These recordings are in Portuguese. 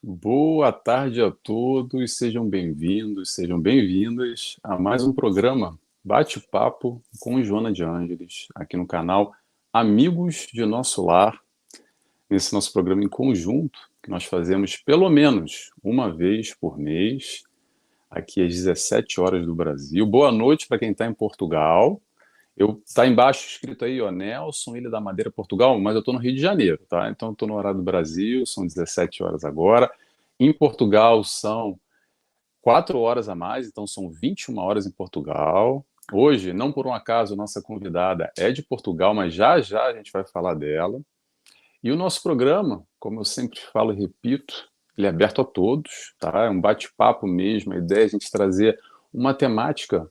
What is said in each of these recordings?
Boa tarde a todos, sejam bem-vindos, sejam bem-vindas a mais um programa Bate-Papo com Joana de Ângeles, aqui no canal Amigos de Nosso Lar, nesse nosso programa em conjunto, que nós fazemos pelo menos uma vez por mês, aqui às 17 horas do Brasil. Boa noite para quem está em Portugal. Tá embaixo escrito aí, ó, Nelson, Ilha da Madeira, Portugal, mas eu estou no Rio de Janeiro, tá? Então eu estou no horário do Brasil, são 17 horas agora. Em Portugal são 4 horas a mais, então são 21 horas em Portugal. Hoje, não por um acaso, nossa convidada é de Portugal, mas já já a gente vai falar dela. E o nosso programa, como eu sempre falo e repito, ele é aberto a todos, tá? É um bate-papo mesmo, a ideia é a gente trazer uma temática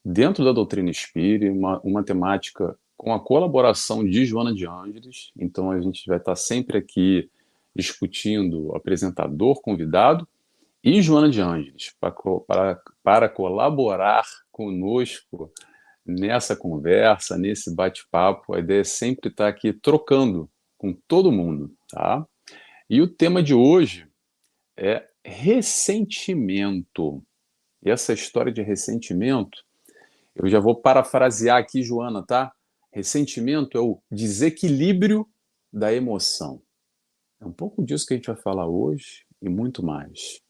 dentro da doutrina espírita, uma temática com a colaboração de Joana de Ângeles. Então a gente vai estar sempre aqui discutindo o apresentador, convidado e Joana de Ângeles para colaborar conosco nessa conversa, nesse bate-papo. A ideia é sempre estar aqui trocando com todo mundo, tá? E o tema de hoje é ressentimento. E essa história de ressentimento, eu já vou parafrasear aqui, Joana, tá? Ressentimento é o desequilíbrio da emoção. É um pouco disso que a gente vai falar hoje e muito mais.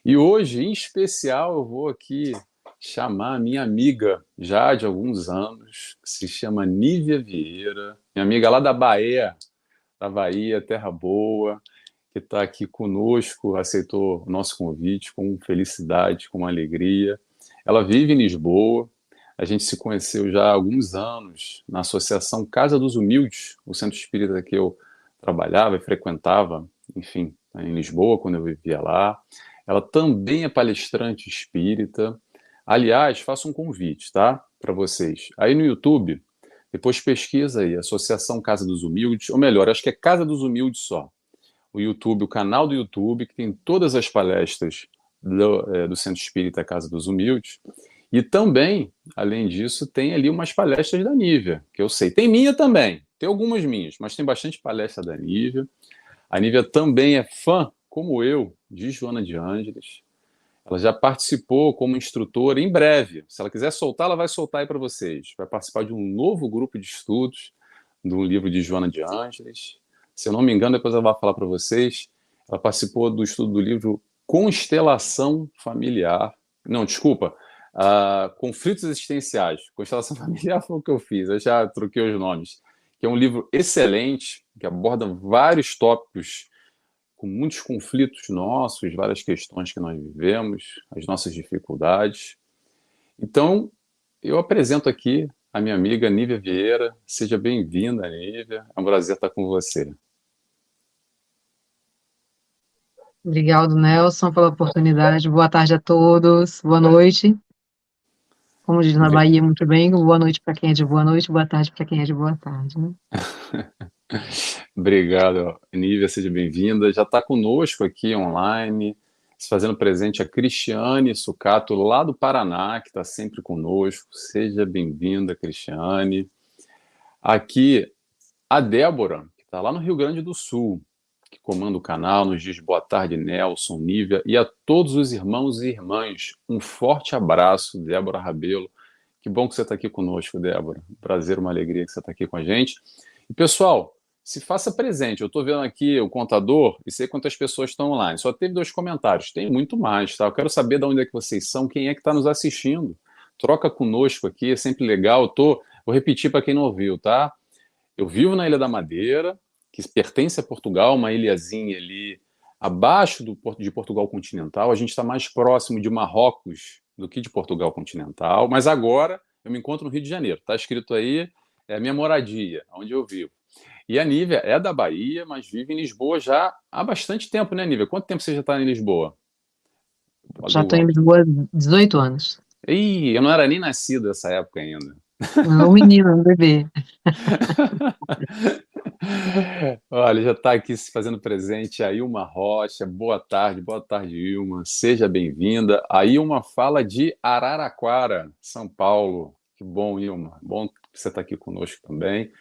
E hoje, em especial, eu vou aqui chamar a minha amiga, já de alguns anos, que se chama Nívia Vieira, minha amiga lá da Bahia, Terra Boa, que está aqui conosco, aceitou o nosso convite com felicidade, com alegria. Ela vive em Lisboa, a gente se conheceu já há alguns anos na Associação Casa dos Humildes, o centro espírita que eu trabalhava e frequentava, enfim, em Lisboa, quando eu vivia lá. Ela também é palestrante espírita. Aliás, faço um convite, tá? Para vocês. Aí no YouTube, depois pesquisa aí, Associação Casa dos Humildes, ou melhor, acho que é Casa dos Humildes só. O YouTube, o canal do YouTube, que tem todas as palestras do Centro Espírita Casa dos Humildes. E também, além disso, tem ali umas palestras da Nívia, que eu sei. Tem minha também, tem algumas minhas, mas tem bastante palestra da Nívia. A Nívia também é fã, como eu, de Joana de Ângeles. Ela já participou como instrutora. Em breve, se ela quiser soltar, ela vai soltar aí para vocês. Vai participar de um novo grupo de estudos, de um livro de Joana de Ângeles. Se eu não me engano, depois ela vai falar para vocês. Ela participou do estudo do livro Constelação Familiar. Não, desculpa. Conflitos Existenciais. Constelação Familiar foi o que eu fiz. Eu já troquei os nomes. Que é um livro excelente, que aborda vários tópicos com muitos conflitos nossos, várias questões que nós vivemos, as nossas dificuldades. Então, eu apresento aqui a minha amiga Nívia Vieira. Seja bem-vinda, Nívia. É um prazer estar com você. Obrigado, Nelson, pela oportunidade. Boa tarde a todos. Boa noite. Como diz na Bahia muito bem, boa noite para quem é de boa noite, boa tarde para quem é de boa tarde, né? Obrigado, Nívia, seja bem-vinda. Já está conosco aqui online, se fazendo presente a Cristiane Sucato, lá do Paraná, que está sempre conosco. Seja bem-vinda, Cristiane. Aqui, a Débora, que está lá no Rio Grande do Sul, que comanda o canal, nos diz boa tarde, Nelson, Nívia, e a todos os irmãos e irmãs. Um forte abraço, Débora Rabelo. Que bom que você está aqui conosco, Débora. Um prazer, uma alegria que você está aqui com a gente. E, pessoal, se faça presente. Eu estou vendo aqui o contador e sei quantas pessoas estão online. Só teve 2 comentários. Tem muito mais, tá? Eu quero saber de onde é que vocês são, quem é que está nos assistindo. Troca conosco aqui, é sempre legal. Vou repetir para quem não ouviu, tá? Eu vivo na Ilha da Madeira, que pertence a Portugal, uma ilhazinha ali abaixo de Portugal continental. A gente está mais próximo de Marrocos do que de Portugal continental, mas agora eu me encontro no Rio de Janeiro. Está escrito aí, é a minha moradia, onde eu vivo. E a Nívia é da Bahia, mas vive em Lisboa já há bastante tempo, né, Nívia? Quanto tempo você já está em Lisboa? Já estou em Lisboa há 18 anos. Ih, eu não era nem nascido nessa época ainda. Um menino, um bebê. Olha, já está aqui se fazendo presente a Ilma Rocha. Boa tarde, Ilma. Seja bem-vinda. A Ilma fala de Araraquara, São Paulo. Que bom, Ilma. Bom que você está aqui conosco também.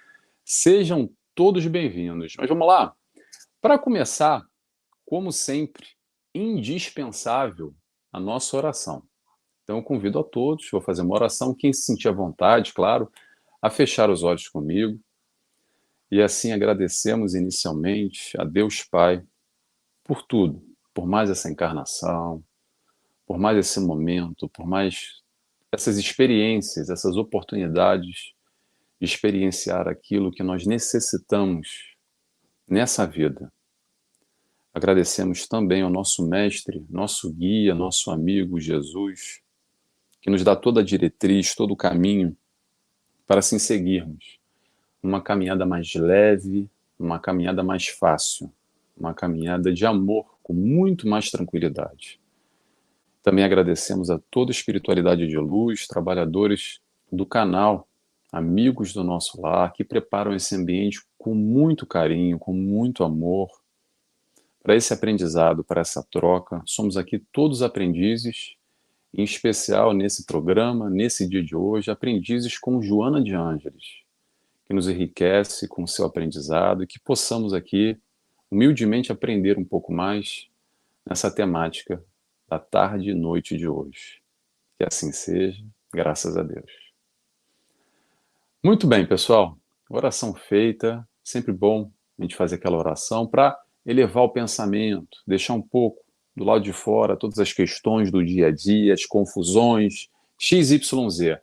Sejam todos bem-vindos. Mas vamos lá. Para começar, como sempre, indispensável a nossa oração. Então eu convido a todos, vou fazer uma oração, quem se sentir à vontade, claro, a fechar os olhos comigo, e assim agradecemos inicialmente a Deus Pai por tudo, por mais essa encarnação, por mais esse momento, por mais essas experiências, essas oportunidades de experienciar aquilo que nós necessitamos nessa vida. Agradecemos também ao nosso mestre, nosso guia, nosso amigo Jesus, que nos dá toda a diretriz, todo o caminho para assim seguirmos. Uma caminhada mais leve, uma caminhada mais fácil, uma caminhada de amor, com muito mais tranquilidade. Também agradecemos a toda a espiritualidade de luz, trabalhadores do canal, amigos do nosso lar, que preparam esse ambiente com muito carinho, com muito amor, para esse aprendizado, para essa troca. Somos aqui todos aprendizes, em especial nesse programa, nesse dia de hoje, aprendizes com Joana de Ângeles, que nos enriquece com o seu aprendizado e que possamos aqui, humildemente, aprender um pouco mais nessa temática da tarde e noite de hoje. Que assim seja, graças a Deus. Muito bem, pessoal. Oração feita. Sempre bom a gente fazer aquela oração para elevar o pensamento, deixar um pouco do lado de fora todas as questões do dia a dia, as confusões, XYZ.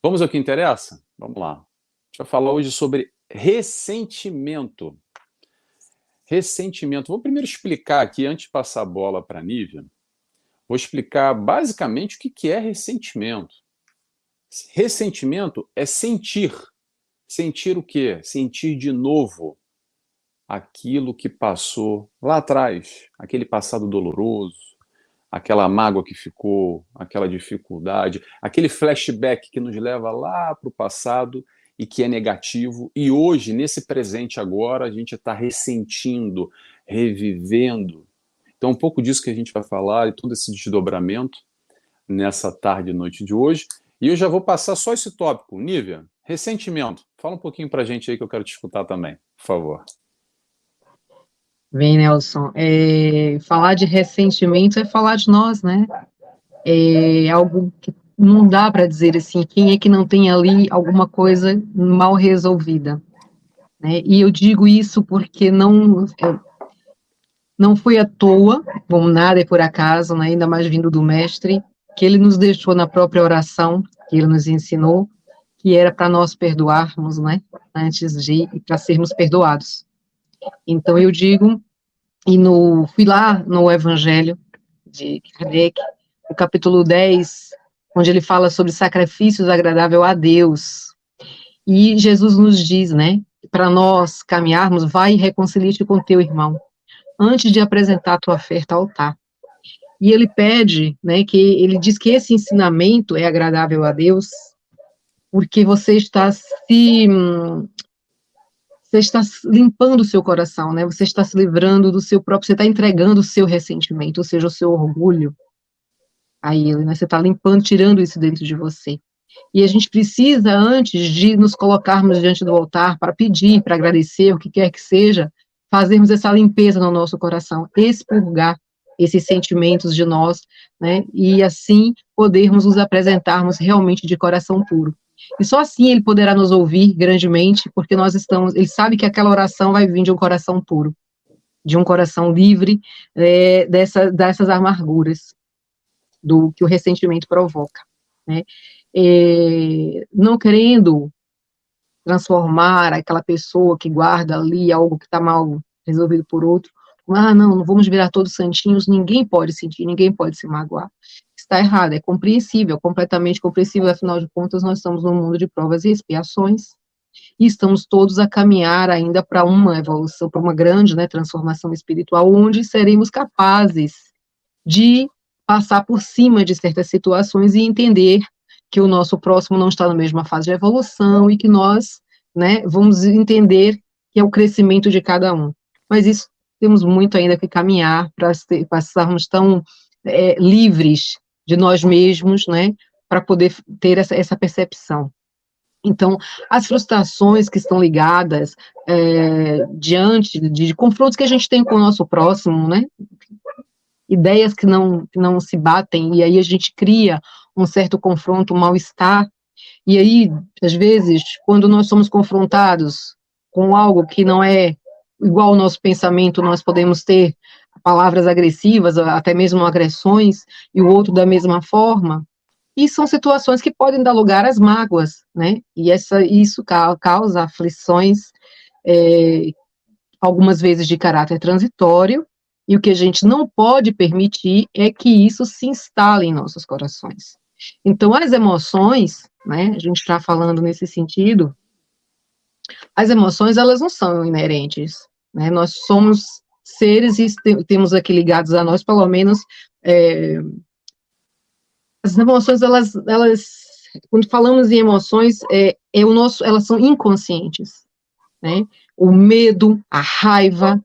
Vamos ao que interessa? Vamos lá. A gente vai falar hoje sobre ressentimento. Ressentimento. Vou primeiro explicar aqui, antes de passar a bola para a Nívia, vou explicar basicamente o que é ressentimento. Ressentimento é sentir. Sentir o quê? Sentir de novo aquilo que passou lá atrás, aquele passado doloroso, aquela mágoa que ficou, aquela dificuldade, aquele flashback que nos leva lá para o passado e que é negativo, e hoje, nesse presente agora, a gente está ressentindo, revivendo. Então, um pouco disso que a gente vai falar, e todo esse desdobramento nessa tarde e noite de hoje, e eu já vou passar só esse tópico. Nívia, ressentimento. Fala um pouquinho para a gente aí que eu quero te escutar também, por favor. Bem, Nelson, falar de ressentimento é falar de nós, né? É algo que não dá para dizer assim, quem é que não tem ali alguma coisa mal resolvida, né? E eu digo isso porque não foi à toa, como nada é por acaso, né? Ainda mais vindo do mestre, que ele nos deixou na própria oração, que ele nos ensinou, que era para nós perdoarmos, né? Antes de, e para sermos perdoados. Então eu digo, fui lá no Evangelho de Kardec, no capítulo 10, onde ele fala sobre sacrifícios agradáveis a Deus. E Jesus nos diz, né, para nós caminharmos, vai e reconcilia-te com teu irmão, antes de apresentar a tua oferta ao altar. E ele pede, né, ele diz que esse ensinamento é agradável a Deus, porque você está limpando o seu coração, né? Você está se livrando do seu próprio, você está entregando o seu ressentimento, ou seja, o seu orgulho a ele, né? Você está limpando, tirando isso dentro de você. E a gente precisa, antes de nos colocarmos diante do altar para pedir, para agradecer, o que quer que seja, fazermos essa limpeza no nosso coração, expurgar esses sentimentos de nós, né? E assim podermos nos apresentarmos realmente de coração puro. E só assim ele poderá nos ouvir grandemente, porque ele sabe que aquela oração vai vir de um coração puro, de um coração livre dessas amarguras do que o ressentimento provoca, né? Não querendo transformar aquela pessoa que guarda ali algo que está mal resolvido por outro, não vamos virar todos santinhos, ninguém pode sentir, ninguém pode se magoar. Está errado, é compreensível, completamente compreensível, afinal de contas, nós estamos num mundo de provas e expiações, e estamos todos a caminhar ainda para uma evolução, para uma grande, né, transformação espiritual, onde seremos capazes de passar por cima de certas situações e entender que o nosso próximo não está na mesma fase de evolução e que nós, né, vamos entender que é o crescimento de cada um. Mas isso temos muito ainda que caminhar para estarmos tão livres de nós mesmos, né, para poder ter essa percepção. Então, as frustrações que estão ligadas diante de confrontos que a gente tem com o nosso próximo, né? Ideias que não se batem, e aí a gente cria um certo confronto, um mal-estar, e aí, às vezes, quando nós somos confrontados com algo que não é igual ao nosso pensamento, nós podemos ter palavras agressivas, até mesmo agressões, e o outro da mesma forma, e são situações que podem dar lugar às mágoas, né? E isso causa aflições, algumas vezes de caráter transitório, e o que a gente não pode permitir é que isso se instale em nossos corações. Então, as emoções, né, a gente está falando nesse sentido, as emoções, elas não são inerentes, né, nós somos seres e temos aqui ligados a nós, pelo menos, as emoções, elas quando falamos em emoções, elas são inconscientes, né, o medo, a raiva,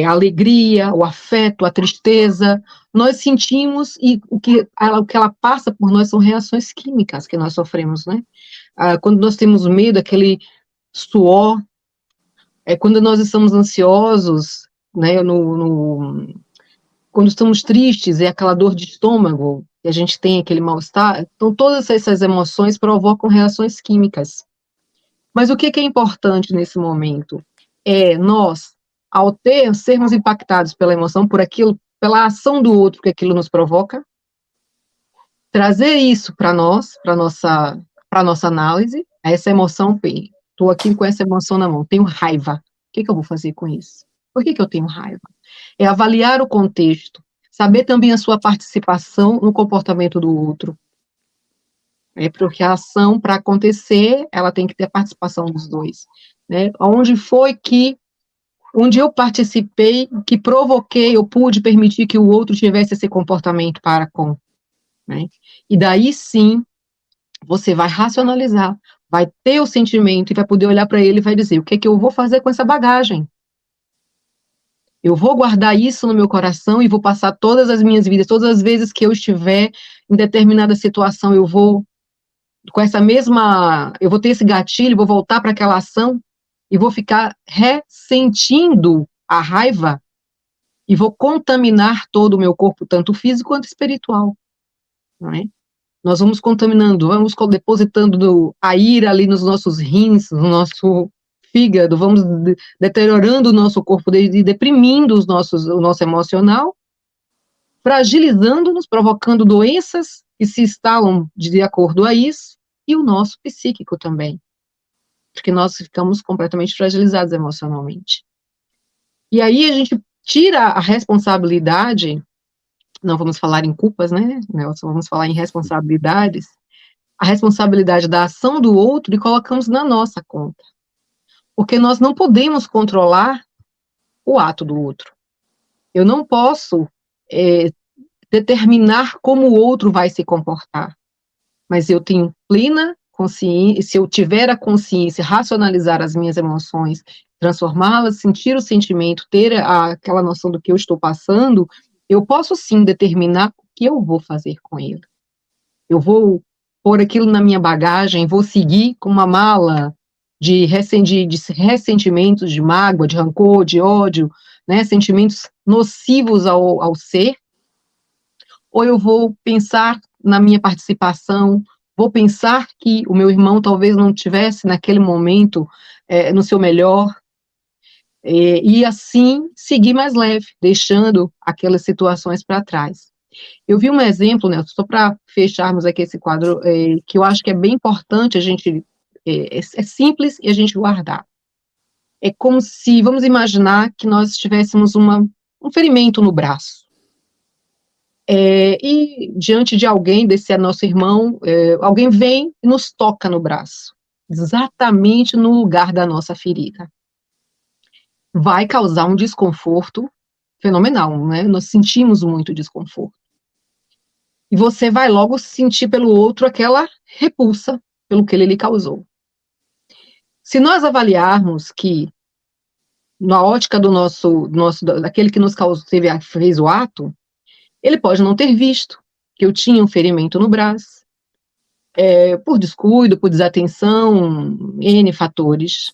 a alegria, o afeto, a tristeza, nós sentimos, e o que ela passa por nós são reações químicas que nós sofremos, né? Quando nós temos medo, aquele suor, quando nós estamos ansiosos, né, quando estamos tristes, é aquela dor de estômago, e a gente tem aquele mal-estar, então todas essas emoções provocam reações químicas. Mas o que é importante nesse momento? Nós, ao sermos impactados pela emoção, por aquilo, pela ação do outro que aquilo nos provoca, trazer isso para nós, para nossa análise, essa emoção, estou aqui com essa emoção na mão, tenho raiva, o que eu vou fazer com isso? Por que eu tenho raiva? É avaliar o contexto, saber também a sua participação no comportamento do outro, porque a ação, para acontecer, ela tem que ter a participação dos dois, né? Onde eu participei, que provoquei, eu pude permitir que o outro tivesse esse comportamento para com, né? E daí sim, você vai racionalizar, vai ter o sentimento e vai poder olhar para ele e vai dizer, o que é que eu vou fazer com essa bagagem? Eu vou guardar isso no meu coração e vou passar todas as minhas vidas, todas as vezes que eu estiver em determinada situação, eu vou ter esse gatilho, vou voltar para aquela ação e vou ficar ressentindo a raiva e vou contaminar todo o meu corpo, tanto físico quanto espiritual, não é? Nós vamos contaminando, vamos depositando a ira ali nos nossos rins, no nosso fígado, vamos deteriorando o nosso corpo, deprimindo o nosso emocional, fragilizando-nos, provocando doenças que se instalam de acordo a isso, e o nosso psíquico também, porque nós ficamos completamente fragilizados emocionalmente. E aí a gente tira a responsabilidade, não vamos falar em culpas, né, Nelson, vamos falar em responsabilidades, a responsabilidade da ação do outro e colocamos na nossa conta, porque nós não podemos controlar o ato do outro. Eu não posso determinar como o outro vai se comportar, mas eu tenho plena consciência, se eu tiver a consciência, racionalizar as minhas emoções, transformá-las, sentir o sentimento, ter aquela noção do que eu estou passando, eu posso sim determinar o que eu vou fazer com ele. Eu vou pôr aquilo na minha bagagem, vou seguir com uma mala de ressentimentos, de mágoa, de rancor, de ódio, né, sentimentos nocivos ao ser, ou eu vou pensar na minha participação, vou pensar que o meu irmão talvez não tivesse naquele momento no seu melhor, e assim seguir mais leve, deixando aquelas situações para trás. Eu vi um exemplo, Nelson, só para fecharmos aqui esse quadro, que eu acho que é bem importante a gente, é simples e a gente guardar. É como se, vamos imaginar que nós tivéssemos um ferimento no braço. E diante de alguém, desse nosso irmão, alguém vem e nos toca no braço, exatamente no lugar da nossa ferida. Vai causar um desconforto fenomenal, né? Nós sentimos muito desconforto. E você vai logo sentir pelo outro aquela repulsa pelo que ele lhe causou. Se nós avaliarmos que, na ótica daquele que nos causou, fez o ato, ele pode não ter visto que eu tinha um ferimento no braço, por descuido, por desatenção, N fatores.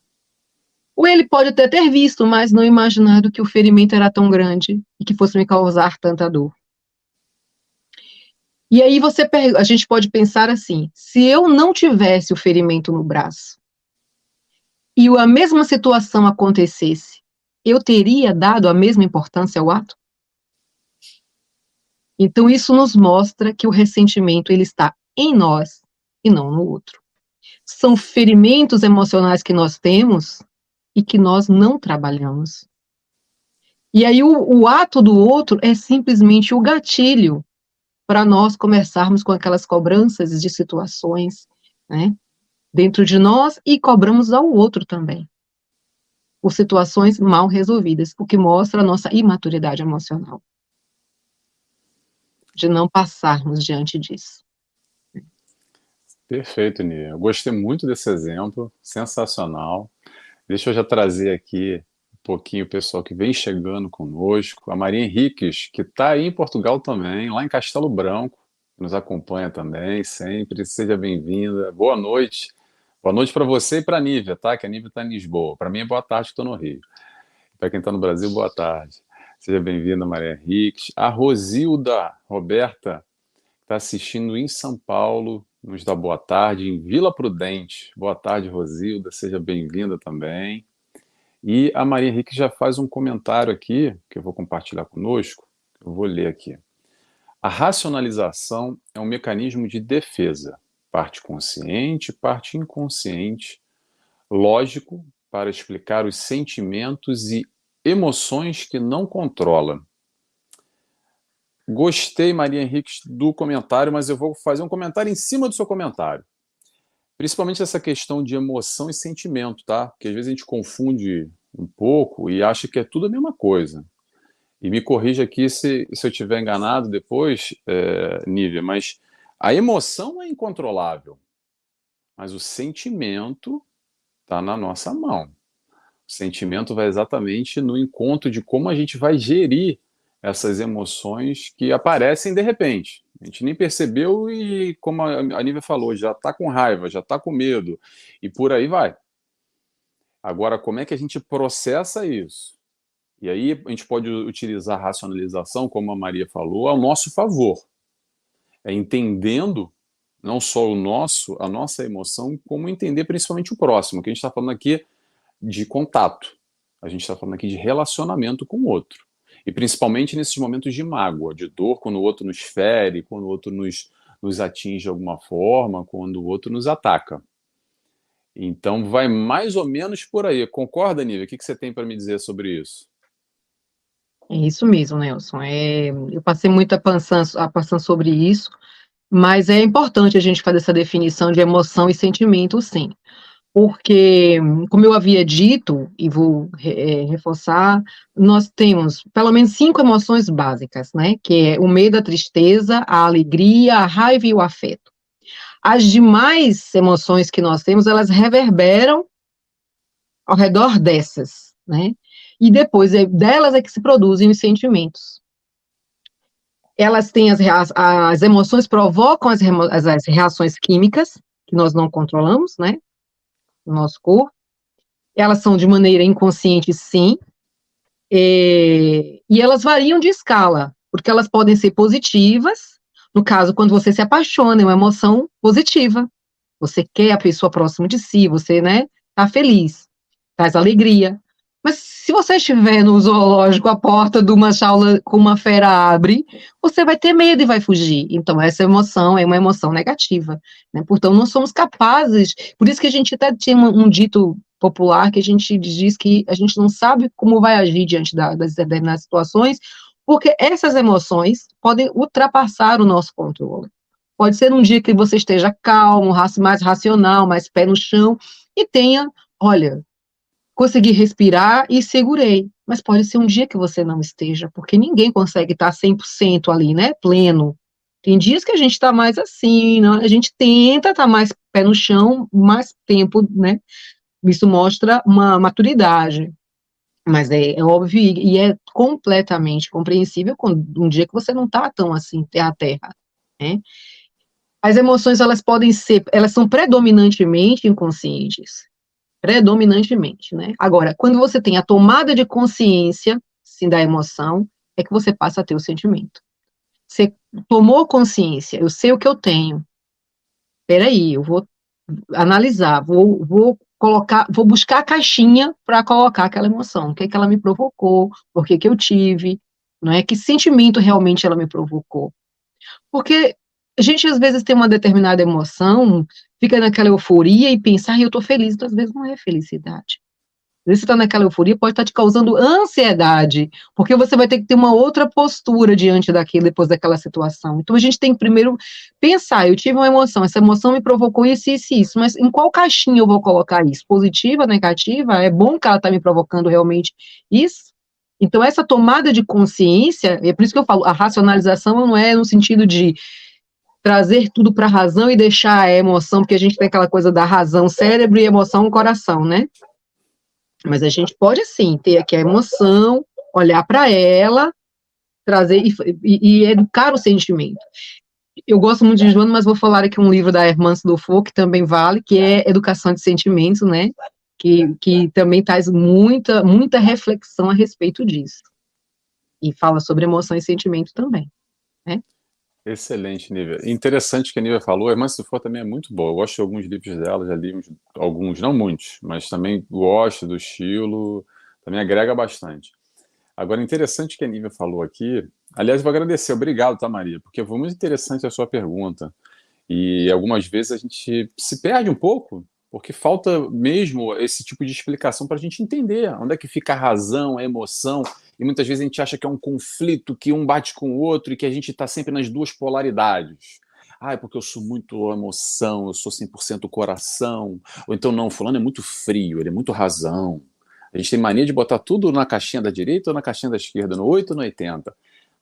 Ou ele pode até ter visto, mas não imaginado que o ferimento era tão grande e que fosse me causar tanta dor. E aí a gente pode pensar assim, se eu não tivesse o ferimento no braço e a mesma situação acontecesse, eu teria dado a mesma importância ao ato? Então isso nos mostra que o ressentimento ele está em nós e não no outro. São ferimentos emocionais que nós temos e que nós não trabalhamos. E aí o ato do outro é simplesmente o gatilho para nós começarmos com aquelas cobranças de situações, né, dentro de nós e cobramos ao outro também, por situações mal resolvidas, o que mostra a nossa imaturidade emocional, de não passarmos diante disso. Perfeito, Nia. Eu gostei muito desse exemplo, sensacional. Deixa eu já trazer aqui um pouquinho o pessoal que vem chegando conosco. A Maria Henriques, que está aí em Portugal também, lá em Castelo Branco, nos acompanha também, sempre. Seja bem-vinda. Boa noite. Boa noite para você e para a Nívia, tá? Que a Nívia está em Lisboa. Para mim é boa tarde, que estou no Rio. Para quem está no Brasil, boa tarde. Seja bem-vinda, Maria Henriques. A Rosilda Roberta está assistindo em São Paulo, nos dá boa tarde, em Vila Prudente. Boa tarde, Rosilda, seja bem-vinda também. E a Maria Henrique já faz um comentário aqui, que eu vou compartilhar conosco, eu vou ler aqui. A racionalização é um mecanismo de defesa, parte consciente, parte inconsciente, lógico, para explicar os sentimentos e emoções que não controla. Gostei, Maria Henrique, do comentário, mas eu vou fazer um comentário em cima do seu comentário. Principalmente essa questão de emoção e sentimento, tá? Porque às vezes a gente confunde um pouco e acha que é tudo a mesma coisa. E me corrija aqui se eu estiver enganado depois, Nívia, mas a emoção é incontrolável, mas o sentimento está na nossa mão. O sentimento vai exatamente no encontro de como a gente vai gerir essas emoções que aparecem de repente. A gente nem percebeu e, como a Nívia falou, já está com raiva, já está com medo, e por aí vai. Agora, como é que a gente processa isso? E aí a gente pode utilizar a racionalização, como a Maria falou, ao nosso favor. É entendendo não só a nossa emoção, como entender principalmente o próximo, que a gente está falando aqui de contato. A gente está falando aqui de relacionamento com o outro. E principalmente nesses momentos de mágoa, de dor, quando o outro nos fere, quando o outro nos atinge de alguma forma, quando o outro nos ataca. Então vai mais ou menos por aí. Concorda, Nívia? O que você tem para me dizer sobre isso? É isso mesmo, Nelson. Eu passei muito a pensando sobre isso, mas é importante a gente fazer essa definição de emoção e sentimento, sim. Porque, como eu havia dito, e vou reforçar, nós temos pelo menos 5 emoções básicas, né? Que é o medo, a tristeza, a alegria, a raiva e o afeto. As demais emoções que nós temos, elas reverberam ao redor dessas, né? E depois delas é que se produzem os sentimentos. Elas têm as emoções provocam as reações químicas, que nós não controlamos, né? No nosso corpo. Elas são de maneira inconsciente, sim, e elas variam de escala, porque elas podem ser positivas, no caso, quando você se apaixona, é uma emoção positiva, você quer a pessoa próxima de si, você, né, tá feliz, traz alegria, mas se você estiver no zoológico, a porta de uma jaula com uma fera abre, você vai ter medo e vai fugir, então essa emoção é uma emoção negativa, né, portanto não somos capazes, por isso que a gente até tinha um dito popular que a gente diz que a gente não sabe como vai agir diante das determinadas situações, porque essas emoções podem ultrapassar o nosso controle. Pode ser um dia que você esteja calmo, mais racional, mais pé no chão, e tenha, olha, consegui respirar e segurei. Mas pode ser um dia que você não esteja, porque ninguém consegue estar 100% ali, né, pleno. Tem dias que a gente está mais assim, né? A gente tenta estar mais pé no chão, mais tempo, né, isso mostra uma maturidade, mas é óbvio e é completamente compreensível quando um dia que você não está tão assim, a terra, né? As emoções, elas são predominantemente inconscientes. Predominantemente, né? Agora, quando você tem a tomada de consciência, sim, da emoção, é que você passa a ter o sentimento. Você tomou consciência, eu sei o que eu tenho. Peraí, eu vou analisar, vou buscar a caixinha para colocar aquela emoção. O que é que ela me provocou? Por que que eu tive? Não é? Que sentimento realmente ela me provocou? Porque a gente às vezes tem uma determinada emoção, fica naquela euforia e pensa, eu tô feliz, então às vezes não é felicidade. Às vezes você está naquela euforia, pode estar te causando ansiedade, porque você vai ter que ter uma outra postura diante daquilo, depois daquela situação. Então a gente tem que primeiro pensar, eu tive uma emoção, essa emoção me provocou isso, mas em qual caixinha eu vou colocar isso? Positiva, negativa? É bom que ela está me provocando realmente isso? Então essa tomada de consciência, é por isso que eu falo, a racionalização não é no sentido de trazer tudo para a razão e deixar a emoção, porque a gente tem aquela coisa da razão, cérebro e emoção, coração, né? Mas a gente pode, sim, ter aqui a emoção, olhar para ela, trazer e educar o sentimento. Eu gosto muito de Joana, mas vou falar aqui um livro da Hermance Dufour, que também vale, que é Educação de Sentimentos, né? Que também traz muita reflexão a respeito disso. E fala sobre emoção e sentimento também, né? Excelente, Nívia. Interessante que a Nívia falou. A Irmã Se For também é muito boa. Eu gosto de alguns livros dela, já li alguns, não muitos, mas também gosto do estilo, também agrega bastante. Agora, interessante que a Nívia falou aqui. Aliás, vou agradecer. Obrigado, tá, Maria? Porque foi muito interessante a sua pergunta. E algumas vezes a gente se perde um pouco, porque falta mesmo esse tipo de explicação para a gente entender onde é que fica a razão, a emoção. E muitas vezes a gente acha que é um conflito, que um bate com o outro e que a gente está sempre nas duas polaridades. Ah, é porque eu sou muito emoção, eu sou 100% coração. Ou então, não, fulano é muito frio, ele é muito razão. A gente tem mania de botar tudo na caixinha da direita ou na caixinha da esquerda, no 8 ou no 80.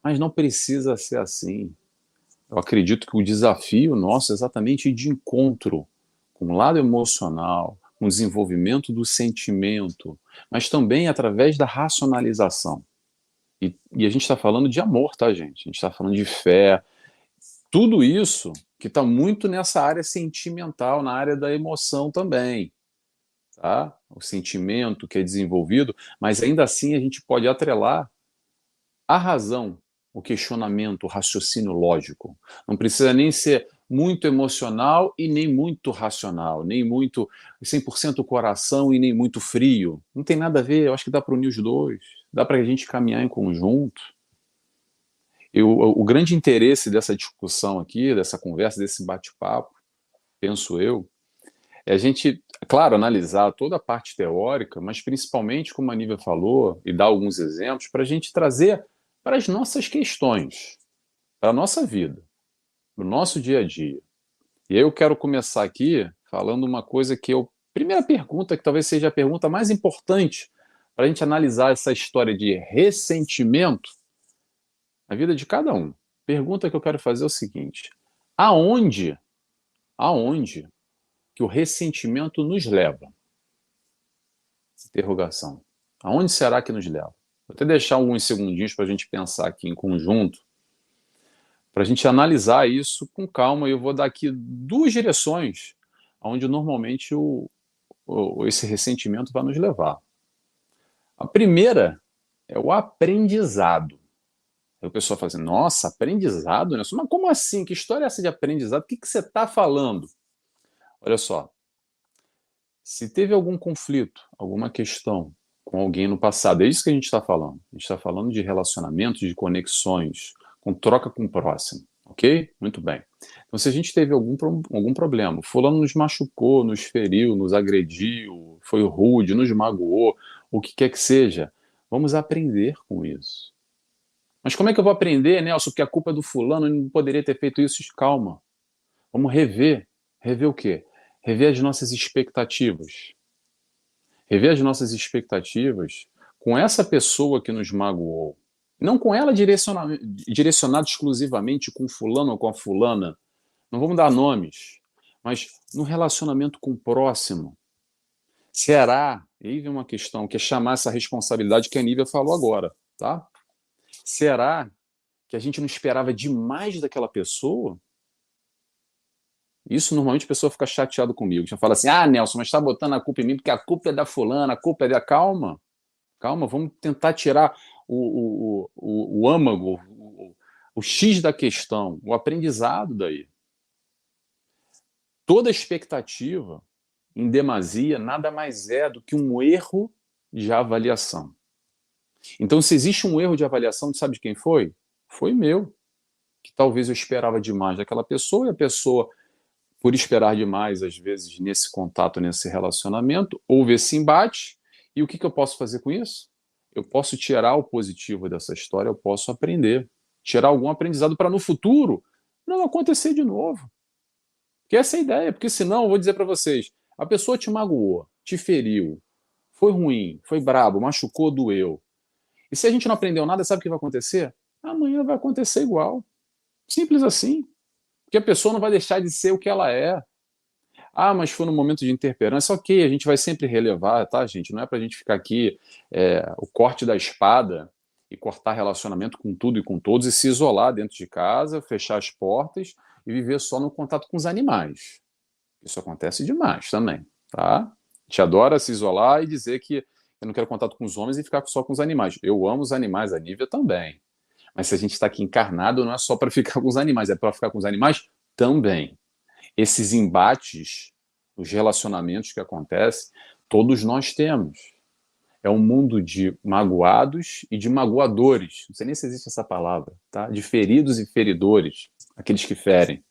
Mas não precisa ser assim. Eu acredito que o desafio nosso é exatamente ir de encontro com o lado emocional, com o desenvolvimento do sentimento, mas também através da racionalização. E a gente está falando de amor, tá, gente? A gente está falando de fé. Tudo isso que está muito nessa área sentimental, na área da emoção também, tá? O sentimento que é desenvolvido, mas ainda assim a gente pode atrelar a razão, o questionamento, o raciocínio lógico. Não precisa nem ser muito emocional e nem muito racional, nem muito 100% coração e nem muito frio. Não tem nada a ver, eu acho que dá para unir os dois. Dá para a gente caminhar em conjunto. O grande interesse dessa discussão aqui, dessa conversa, desse bate-papo, penso eu, é a gente, claro, analisar toda a parte teórica, mas principalmente, como a Nívia falou, e dar alguns exemplos, para a gente trazer para as nossas questões, para a nossa vida, para o nosso dia a dia. E eu quero começar aqui falando uma coisa que eu. Primeira pergunta, que talvez seja a pergunta mais importante para a gente analisar essa história de ressentimento na vida de cada um. Pergunta que eu quero fazer é o seguinte: aonde, aonde que o ressentimento nos leva? Interrogação. Aonde será que nos leva? Vou até deixar alguns segundinhos para a gente pensar aqui em conjunto, para a gente analisar isso com calma. E eu vou dar aqui duas direções onde normalmente esse ressentimento vai nos levar. A primeira é o aprendizado. Aí o pessoal fala assim, nossa, aprendizado, né? Mas como assim? Que história é essa de aprendizado? O que você está falando? Olha só, se teve algum conflito, alguma questão com alguém no passado, é isso que a gente está falando. A gente está falando de relacionamentos, de conexões, com troca com o próximo, ok? Muito bem. Então, se a gente teve algum problema, fulano nos machucou, nos feriu, nos agrediu, foi rude, nos magoou, o que quer que seja, vamos aprender com isso. Mas como é que eu vou aprender, Nelson, porque a culpa é do fulano, ele não poderia ter feito isso? Calma. Vamos rever. Rever o quê? Rever as nossas expectativas. Rever as nossas expectativas com essa pessoa que nos magoou. Não com ela direcionado exclusivamente com fulano ou com a fulana. Não vamos dar nomes. Mas no relacionamento com o próximo. Será? E aí vem uma questão, que é chamar essa responsabilidade que a Nívia falou agora. Tá? Será que a gente não esperava demais daquela pessoa? Isso normalmente a pessoa fica chateada comigo. Já fala assim: ah, Nelson, mas está botando a culpa em mim porque a culpa é da fulana, a culpa é da. Calma, calma, vamos tentar tirar o âmago, o X da questão, o aprendizado daí. Toda expectativa, em demasia, nada mais é do que um erro de avaliação. Então, se existe um erro de avaliação, sabe de quem foi? Foi meu. Que talvez eu esperava demais daquela pessoa e a pessoa, por esperar demais, às vezes, nesse contato, nesse relacionamento, houve esse embate. E o que eu posso fazer com isso? Eu posso tirar o positivo dessa história, eu posso aprender. Tirar algum aprendizado para no futuro não acontecer de novo. Que essa é a ideia, porque senão, eu vou dizer para vocês, a pessoa te magoou, te feriu, foi ruim, foi brabo, machucou, doeu. E se a gente não aprendeu nada, sabe o que vai acontecer? Amanhã vai acontecer igual. Simples assim. Porque a pessoa não vai deixar de ser o que ela é. Ah, mas foi no momento de interferência. Ok, a gente vai sempre relevar, tá, gente? Não é pra gente ficar aqui o corte da espada e cortar relacionamento com tudo e com todos e se isolar dentro de casa, fechar as portas e viver só no contato com os animais. Isso acontece demais também, tá? A gente adora se isolar e dizer que eu não quero contato com os homens e ficar só com os animais. Eu amo os animais, a Nívia também. Mas se a gente está aqui encarnado, não é só para ficar com os animais, é para ficar com os animais também. Esses embates, os relacionamentos que acontecem, todos nós temos. É um mundo de magoados e de magoadores. Não sei nem se existe essa palavra, tá? De feridos e feridores, aqueles que ferem.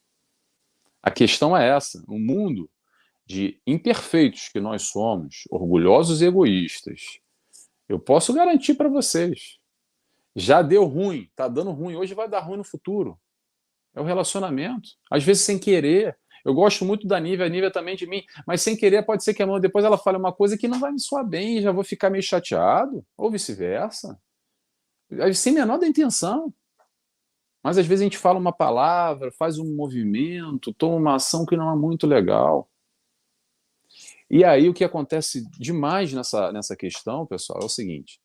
A questão é essa: um mundo de imperfeitos que nós somos, orgulhosos e egoístas. Eu posso garantir para vocês, já deu ruim, tá dando ruim, hoje vai dar ruim no futuro. É o relacionamento. Às vezes sem querer. Eu gosto muito da Nívia, a Nívia também de mim, mas sem querer pode ser que amanhã depois ela fale uma coisa que não vai me soar bem e já vou ficar meio chateado, ou vice-versa. Sem menor da intenção. Mas às vezes a gente fala uma palavra, faz um movimento, toma uma ação que não é muito legal. E aí o que acontece demais nessa questão, pessoal, é o seguinte: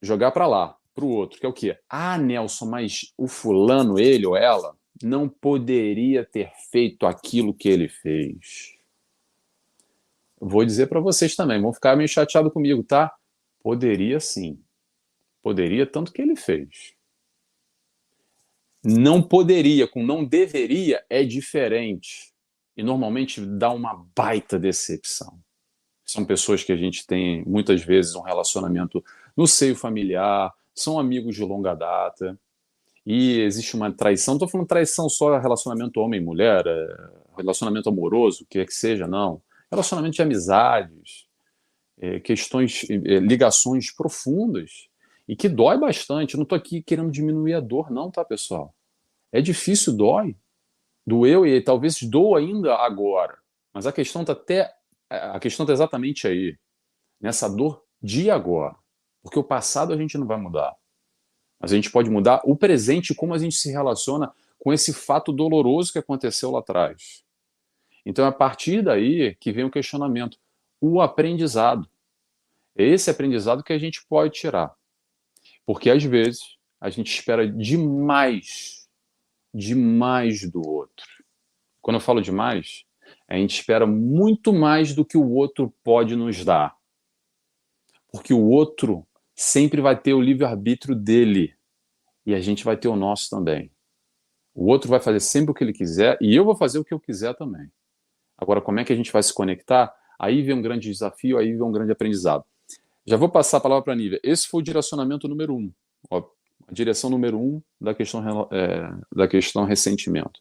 jogar para lá, para o outro, que é o quê? Ah, Nelson, mas o fulano, ele ou ela, não poderia ter feito aquilo que ele fez. Vou dizer para vocês também, vão ficar meio chateados comigo, tá? Poderia sim. Poderia, tanto que ele fez. Não poderia com não deveria é diferente. E normalmente dá uma baita decepção. São pessoas que a gente tem, muitas vezes, um relacionamento no seio familiar, são amigos de longa data, e existe uma traição. Não estou falando traição só relacionamento homem-mulher, relacionamento amoroso, o que é que seja, não. Relacionamento de amizades, questões, ligações profundas, e que dói bastante. Eu não estou aqui querendo diminuir a dor, não, tá, pessoal? É difícil, dói. Doeu e talvez doa ainda agora. Mas a questão está exatamente aí, nessa dor de agora. Porque o passado a gente não vai mudar. Mas a gente pode mudar o presente e como a gente se relaciona com esse fato doloroso que aconteceu lá atrás. Então é a partir daí que vem o questionamento, o aprendizado. É esse aprendizado que a gente pode tirar. Porque às vezes a gente espera demais, demais do outro. Quando eu falo demais, a gente espera muito mais do que o outro pode nos dar. Porque o outro sempre vai ter o livre-arbítrio dele e a gente vai ter o nosso também. O outro vai fazer sempre o que ele quiser e eu vou fazer o que eu quiser também. Agora, como é que a gente vai se conectar? Aí vem um grande desafio, aí vem um grande aprendizado. Já vou passar a palavra para a Nívia. Esse foi o direcionamento número 1. Ó, a direção número 1 da questão ressentimento.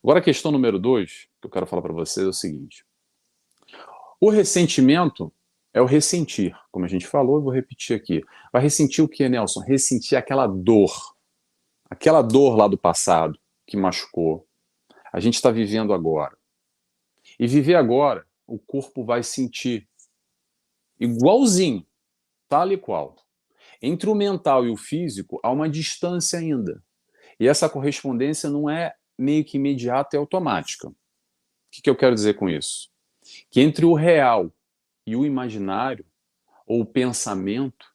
Agora, a questão número 2, que eu quero falar para vocês é o seguinte. O ressentimento é o ressentir. Como a gente falou, eu vou repetir aqui. Vai ressentir o que, Nelson? Ressentir aquela dor. Aquela dor lá do passado que machucou. A gente está vivendo agora. E viver agora, o corpo vai sentir igualzinho, tal e qual. Entre o mental e o físico, há uma distância ainda. E essa correspondência não é meio que imediata e automática. O que eu quero dizer com isso? Que entre o real e o imaginário, ou o pensamento,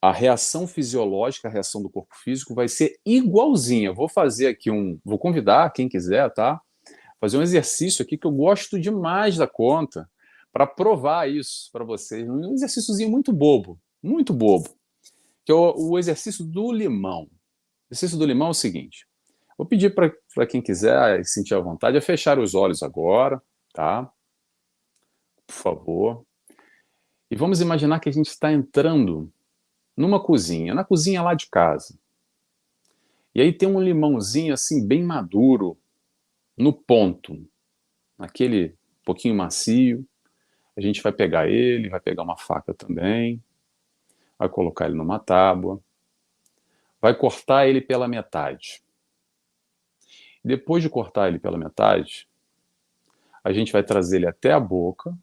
a reação fisiológica, a reação do corpo físico vai ser igualzinha. Vou fazer aqui vou convidar quem quiser, tá? fazer um exercício aqui que eu gosto demais da conta para provar isso para vocês. Um exercíciozinho muito bobo, que é o exercício do limão. O exercício do limão é o seguinte: vou pedir para quem quiser sentir à vontade a fechar os olhos agora, tá? Por favor. E vamos imaginar que a gente está entrando numa cozinha, na cozinha lá de casa. E aí tem um limãozinho assim bem maduro, no ponto, aquele pouquinho macio. A gente vai pegar ele, vai pegar uma faca também, vai colocar ele numa tábua, vai cortar ele pela metade. Depois de cortar ele pela metade, a gente vai trazer ele até a boca,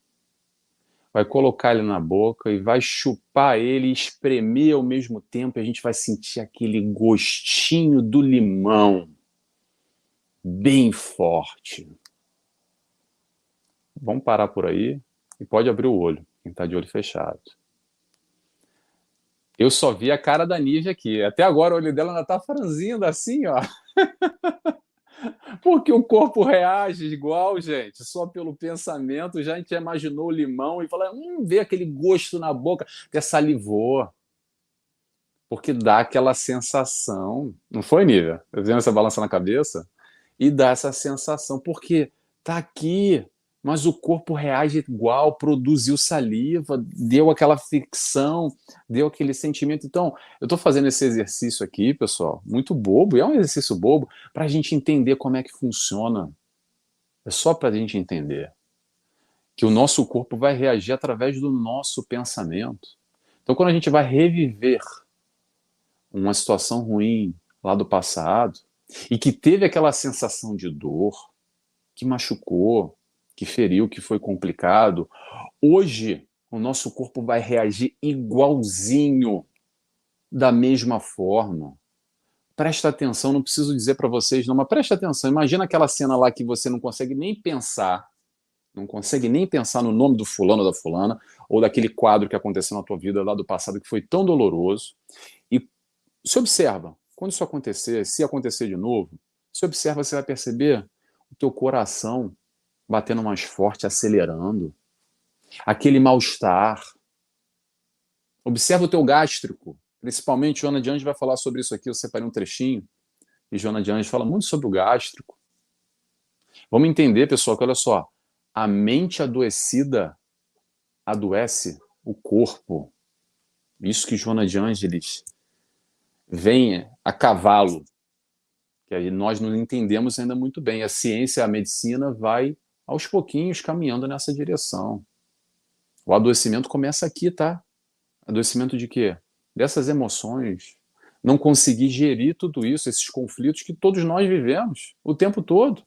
vai colocar ele na boca e vai chupar ele e espremer ao mesmo tempo. E a gente vai sentir aquele gostinho do limão bem forte. Vamos parar por aí e pode abrir o olho, quem está de olho fechado. Eu só vi a cara da Nívia aqui. Até agora o olho dela ainda está franzindo assim, ó. Porque o corpo reage igual, gente, só pelo pensamento. Já a gente imaginou o limão e fala, vê aquele gosto na boca, até salivou. Porque dá aquela sensação. Não foi, Nívia? Tá vendo essa balança na cabeça? E dá essa sensação, porque tá aqui, mas o corpo reage igual, produziu saliva, deu aquela fricção, deu aquele sentimento. Então, eu estou fazendo esse exercício aqui, pessoal, muito bobo, e é um exercício bobo, para a gente entender como é que funciona. É só para a gente entender que o nosso corpo vai reagir através do nosso pensamento. Então, quando a gente vai reviver uma situação ruim lá do passado, e que teve aquela sensação de dor, que machucou, que feriu, que foi complicado, hoje o nosso corpo vai reagir igualzinho, da mesma forma. Presta atenção, não preciso dizer para vocês não, mas presta atenção. Imagina aquela cena lá que você não consegue nem pensar, não consegue nem pensar no nome do fulano ou da fulana, ou daquele quadro que aconteceu na tua vida lá do passado que foi tão doloroso, e se observa. Quando isso acontecer, se acontecer de novo, se observa, você vai perceber o teu coração batendo mais forte, acelerando, aquele mal-estar. Observa o teu gástrico, principalmente Joana de Anjos vai falar sobre isso aqui, eu separei um trechinho, e Joana de Anjos fala muito sobre o gástrico. Vamos entender, pessoal, que olha só, a mente adoecida adoece o corpo. Isso que Joana de Ângeles vem a cavalo, que aí nós não entendemos ainda muito bem. A ciência, a medicina vai aos pouquinhos caminhando nessa direção. O adoecimento começa aqui, tá? Adoecimento de quê? Dessas emoções. Não conseguir gerir tudo isso, esses conflitos que todos nós vivemos o tempo todo.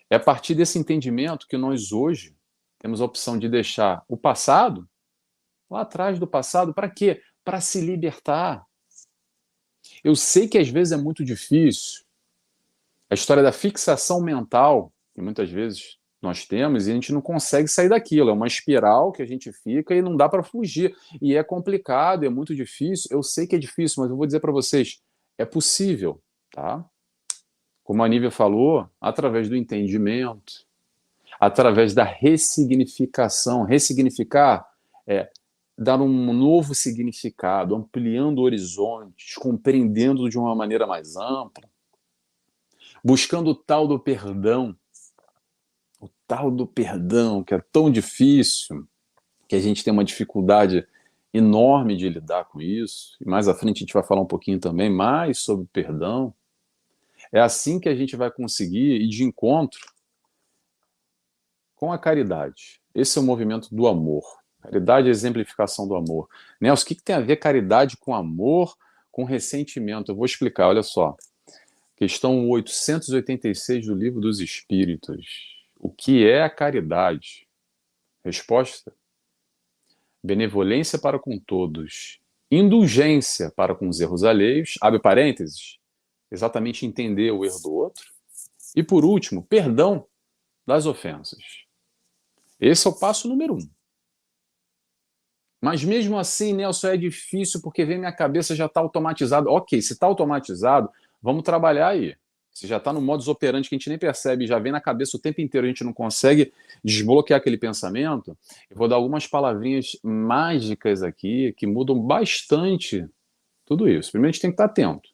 É a partir desse entendimento que nós hoje temos a opção de deixar o passado lá atrás do passado. Para quê? Para se libertar. Eu sei que às vezes é muito difícil. A história da fixação mental, que muitas vezes nós temos, e a gente não consegue sair daquilo. É uma espiral que a gente fica e não dá para fugir. E é complicado, é muito difícil. Eu sei que é difícil, mas eu vou dizer para vocês, é possível, tá? Como a Nívia falou, através do entendimento, através da ressignificação. Ressignificar é dar um novo significado, ampliando horizontes, compreendendo de uma maneira mais ampla, buscando o tal do perdão, que é tão difícil, que a gente tem uma dificuldade enorme de lidar com isso, e mais à frente a gente vai falar um pouquinho também mais sobre perdão. É assim que a gente vai conseguir ir de encontro com a caridade. Esse é o movimento do amor. Caridade é a exemplificação do amor. Nelson, o que tem a ver caridade com amor, com ressentimento? Eu vou explicar, olha só. Questão 886 do Livro dos Espíritos. O que é a caridade? Resposta: benevolência para com todos, indulgência para com os erros alheios, abre parênteses, exatamente entender o erro do outro, e por último, perdão das ofensas. Esse é o passo número 1. Mas mesmo assim, Nelson, é difícil porque vem minha cabeça já está automatizado. Ok, se está automatizado, vamos trabalhar aí. Você já está no modus operandi que a gente nem percebe, já vem na cabeça o tempo inteiro, a gente não consegue desbloquear aquele pensamento. Eu vou dar algumas palavrinhas mágicas aqui que mudam bastante tudo isso. Primeiro, a gente tem que estar atento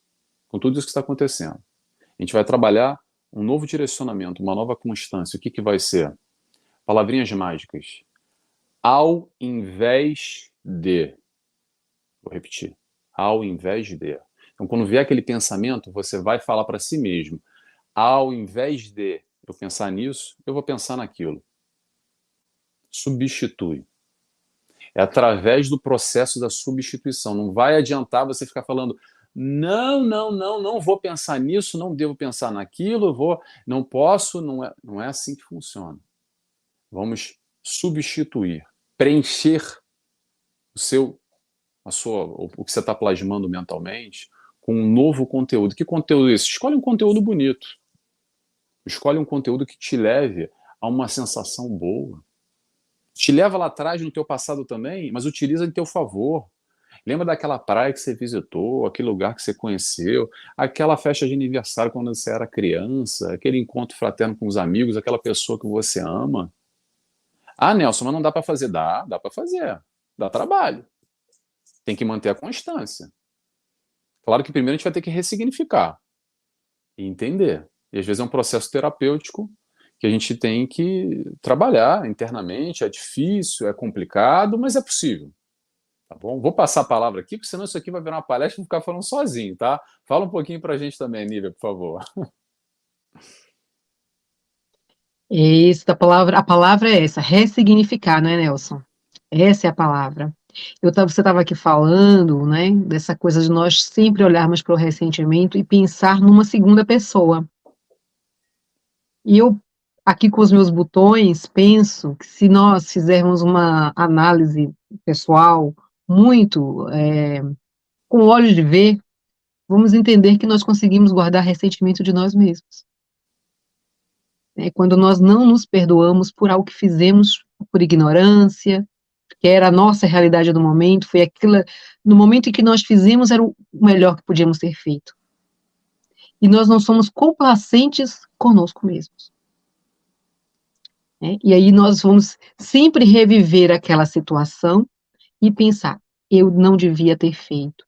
com tudo isso que está acontecendo. A gente vai trabalhar um novo direcionamento, uma nova constância. O que, que vai ser? Palavrinhas mágicas. Ao invés de. Vou repetir. Ao invés de. Então, quando vier aquele pensamento, você vai falar para si mesmo. Ao invés de eu pensar nisso, eu vou pensar naquilo. Substitui. É através do processo da substituição. Não vai adiantar você ficar falando não vou pensar nisso, não devo pensar naquilo, não posso, não é assim que funciona. Vamos substituir, preencher o que você está plasmando mentalmente com um novo conteúdo. Que conteúdo é esse? Escolhe um conteúdo bonito. Escolhe um conteúdo que te leve a uma sensação boa. Te leva lá atrás no teu passado também, mas utiliza em teu favor. Lembra daquela praia que você visitou, aquele lugar que você conheceu, aquela festa de aniversário quando você era criança, aquele encontro fraterno com os amigos, aquela pessoa que você ama. Ah, Nelson, mas não dá para fazer. Dá para fazer. Dá trabalho. Tem que manter a constância. Claro que primeiro a gente vai ter que ressignificar e entender. E às vezes é um processo terapêutico que a gente tem que trabalhar internamente. É difícil, é complicado, mas é possível. Tá bom? Vou passar a palavra aqui, porque senão isso aqui vai virar uma palestra e vou ficar falando sozinho, tá? Fala um pouquinho pra gente também, Nívia, por favor. Isso, a palavra é essa, ressignificar, não é, Nelson? Essa é a palavra. Você estava aqui falando, né, dessa coisa de nós sempre olharmos para o ressentimento e pensar numa segunda pessoa. E eu, aqui com os meus botões, penso que se nós fizermos uma análise pessoal muito com olhos de ver, vamos entender que nós conseguimos guardar ressentimento de nós mesmos. Quando nós não nos perdoamos por algo que fizemos por ignorância, que era a nossa realidade do momento, foi aquilo, no momento em que nós fizemos, era o melhor que podíamos ter feito. E nós não somos complacentes conosco mesmos. E aí nós vamos sempre reviver aquela situação e pensar, eu não devia ter feito.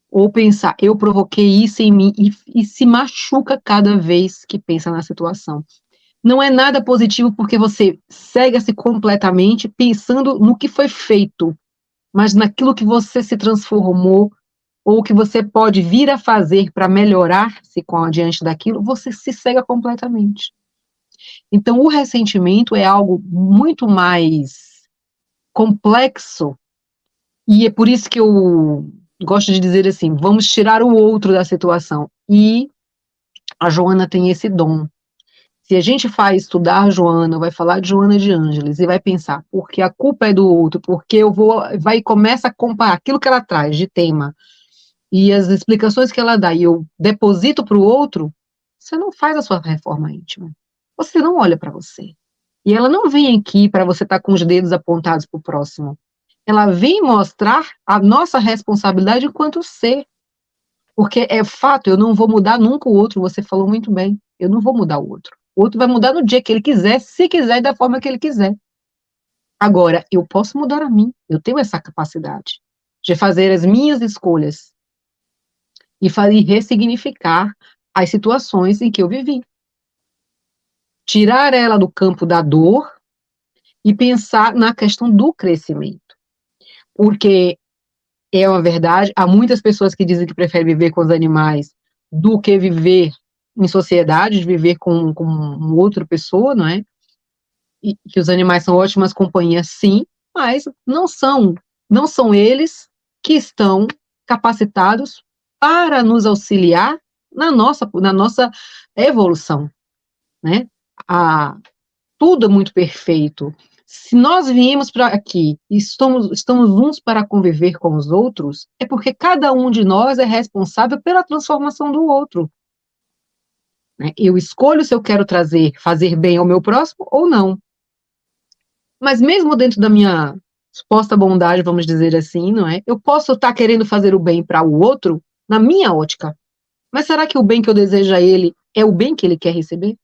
Ou pensar, eu provoquei isso em mim, e se machuca cada vez que pensa na situação. Não é nada positivo porque você cega-se completamente pensando no que foi feito, mas naquilo que você se transformou, ou que você pode vir a fazer para melhorar-se diante daquilo, você se cega completamente. Então, o ressentimento é algo muito mais complexo, e é por isso que eu gosto de dizer assim, vamos tirar o outro da situação, e a Joana tem esse dom. Se a gente vai estudar a Joana, vai falar de Joana de Ângeles, e vai pensar, porque a culpa é do outro, porque vai e começa a comparar aquilo que ela traz de tema, e as explicações que ela dá, e eu deposito para o outro, você não faz a sua reforma íntima. Você não olha para você. E ela não vem aqui para você estar com os dedos apontados para o próximo. Ela vem mostrar a nossa responsabilidade enquanto ser. Porque é fato, eu não vou mudar nunca o outro, você falou muito bem. Eu não vou mudar o outro. O outro vai mudar no dia que ele quiser, se quiser e da forma que ele quiser. Agora, eu posso mudar a mim. Eu tenho essa capacidade de fazer as minhas escolhas e ressignificar as situações em que eu vivi. Tirar ela do campo da dor e pensar na questão do crescimento. Porque é uma verdade, há muitas pessoas que dizem que preferem viver com os animais do que viver em sociedade, de viver com outra pessoa, não é? E que os animais são ótimas companhias, sim, mas não são eles que estão capacitados para nos auxiliar na nossa evolução, né? Tudo é muito perfeito. Se nós viemos para aqui e estamos uns para conviver com os outros, é porque cada um de nós é responsável pela transformação do outro. Eu escolho se eu quero fazer bem ao meu próximo ou não. Mas mesmo dentro da minha suposta bondade, vamos dizer assim, não é? Eu posso estar querendo fazer o bem para o outro na minha ótica. Mas será que o bem que eu desejo a ele é o bem que ele quer receber?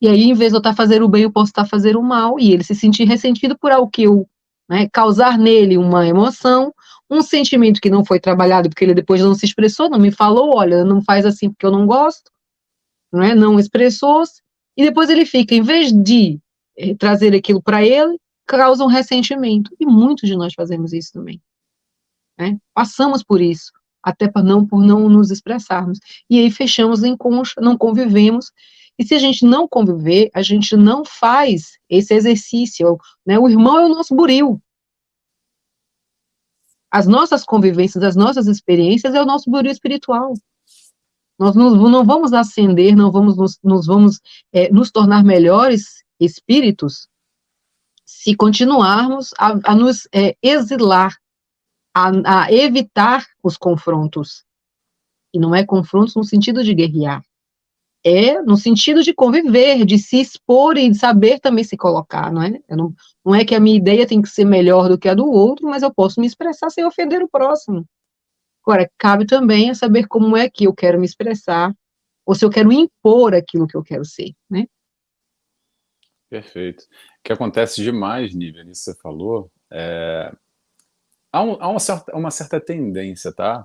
E aí, em vez de eu estar fazendo o bem, eu posso estar fazendo o mal, e ele se sentir ressentido por algo que eu, né, causar nele uma emoção, um sentimento que não foi trabalhado, porque ele depois não se expressou, não me falou, olha, não faz assim porque eu não gosto, não expressou-se, e depois ele fica, em vez de trazer aquilo para ele, causa um ressentimento. E muitos de nós fazemos isso também, né? Passamos por isso, até por não nos expressarmos. E aí fechamos em concha, não convivemos. E se a gente não conviver, a gente não faz esse exercício, né? O irmão é o nosso buril. As nossas convivências, as nossas experiências é o nosso buril espiritual. Nós não vamos ascender, não vamos nos tornar melhores espíritos se continuarmos a nos exilar, a evitar os confrontos. E não é confrontos no sentido de guerrear, é no sentido de conviver, de se expor e de saber também se colocar, não é? Não é que a minha ideia tem que ser melhor do que a do outro, mas eu posso me expressar sem ofender o próximo. Agora, cabe também a saber como é que eu quero me expressar, ou se eu quero impor aquilo que eu quero ser, né? Perfeito. O que acontece demais, Nívia, nisso que você falou, há uma certa tendência, tá?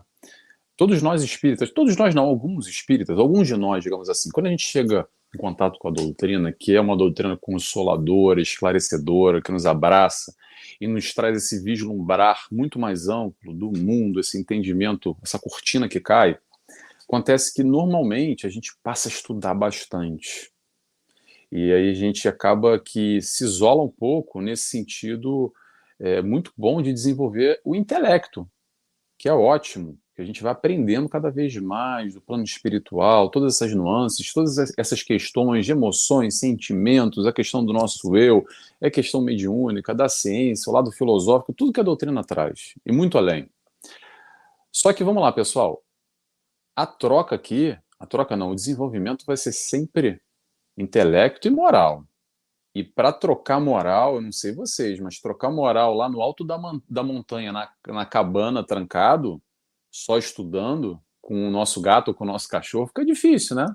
Todos nós espíritas, todos nós não, alguns espíritas, alguns de nós, digamos assim, quando a gente chega em contato com a doutrina, que é uma doutrina consoladora, esclarecedora, que nos abraça e nos traz esse vislumbrar muito mais amplo do mundo, esse entendimento, essa cortina que cai, acontece que normalmente a gente passa a estudar bastante. E aí a gente acaba que se isola um pouco nesse sentido muito bom de desenvolver o intelecto, que é ótimo, que a gente vai aprendendo cada vez mais do plano espiritual, todas essas nuances, todas essas questões de emoções, sentimentos, a questão do nosso eu, a questão mediúnica, da ciência, o lado filosófico, tudo que a doutrina traz, e muito além. Só que vamos lá, pessoal, a troca aqui, a troca não, o desenvolvimento vai ser sempre intelecto e moral. E para trocar moral, eu não sei vocês, mas trocar moral lá no alto da montanha, na cabana, trancado, só estudando, com o nosso gato, com o nosso cachorro, fica difícil, né?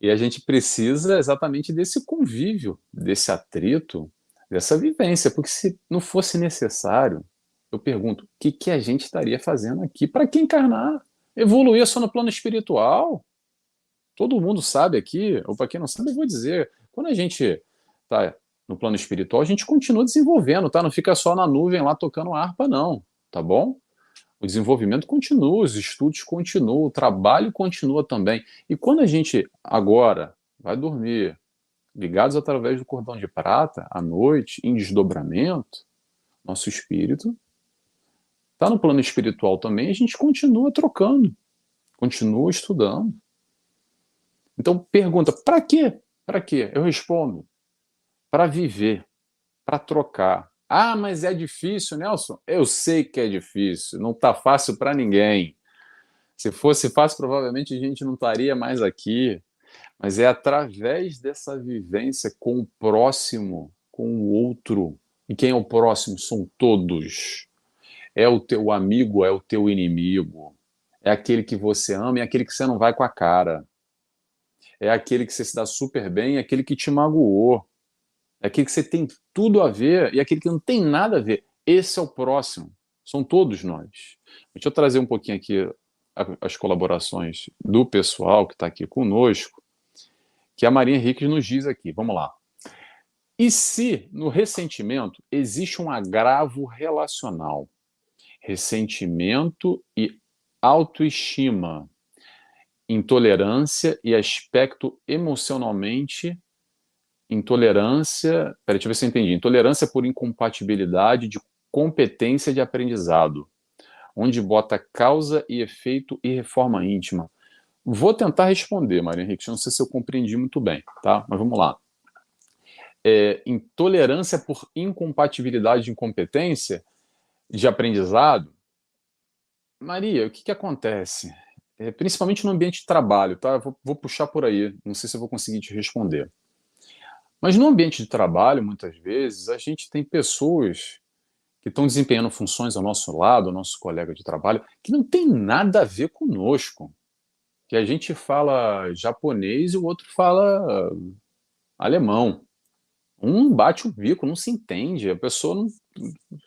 E a gente precisa exatamente desse convívio, desse atrito, dessa vivência, porque se não fosse necessário, eu pergunto, o que a gente estaria fazendo aqui? Para que encarnar? Evoluir só no plano espiritual? Todo mundo sabe aqui, ou para quem não sabe, eu vou dizer, quando a gente está no plano espiritual, a gente continua desenvolvendo, tá? Não fica só na nuvem lá tocando harpa, não, tá bom? O desenvolvimento continua, os estudos continuam, o trabalho continua também. E quando a gente agora vai dormir, ligados através do cordão de prata, à noite, em desdobramento, nosso espírito está no plano espiritual também, a gente continua trocando, continua estudando. Então pergunta, para quê? Para quê? Eu respondo, para viver, para trocar. Ah, mas é difícil, Nelson? Eu sei que é difícil, não está fácil para ninguém. Se fosse fácil, provavelmente a gente não estaria mais aqui. Mas é através dessa vivência com o próximo, com o outro. E quem é o próximo? São todos. É o teu amigo, é o teu inimigo. É aquele que você ama e aquele que você não vai com a cara. É aquele que você se dá super bem e aquele que te magoou. É aquele que você tem tudo a ver e aquele que não tem nada a ver. Esse é o próximo. São todos nós. Deixa eu trazer um pouquinho aqui as colaborações do pessoal que está aqui conosco, que a Maria Henrique nos diz aqui. Vamos lá. E se no ressentimento existe um agravo relacional? Ressentimento e autoestima, intolerância e aspecto emocionalmente intolerância, peraí, deixa eu ver se eu entendi. Intolerância por incompatibilidade de competência de aprendizado, onde bota causa e efeito e reforma íntima. Vou tentar responder, Maria Henrique, não sei se eu compreendi muito bem, tá? Mas vamos lá. Intolerância por incompatibilidade de incompetência de aprendizado. Maria, o que acontece? Principalmente no ambiente de trabalho, tá? Eu vou puxar por aí, não sei se eu vou conseguir te responder. Mas no ambiente de trabalho, muitas vezes, a gente tem pessoas que estão desempenhando funções ao nosso lado, ao nosso colega de trabalho, que não tem nada a ver conosco. que a gente fala japonês e o outro fala alemão. Um não bate o bico, não se entende, a pessoa não,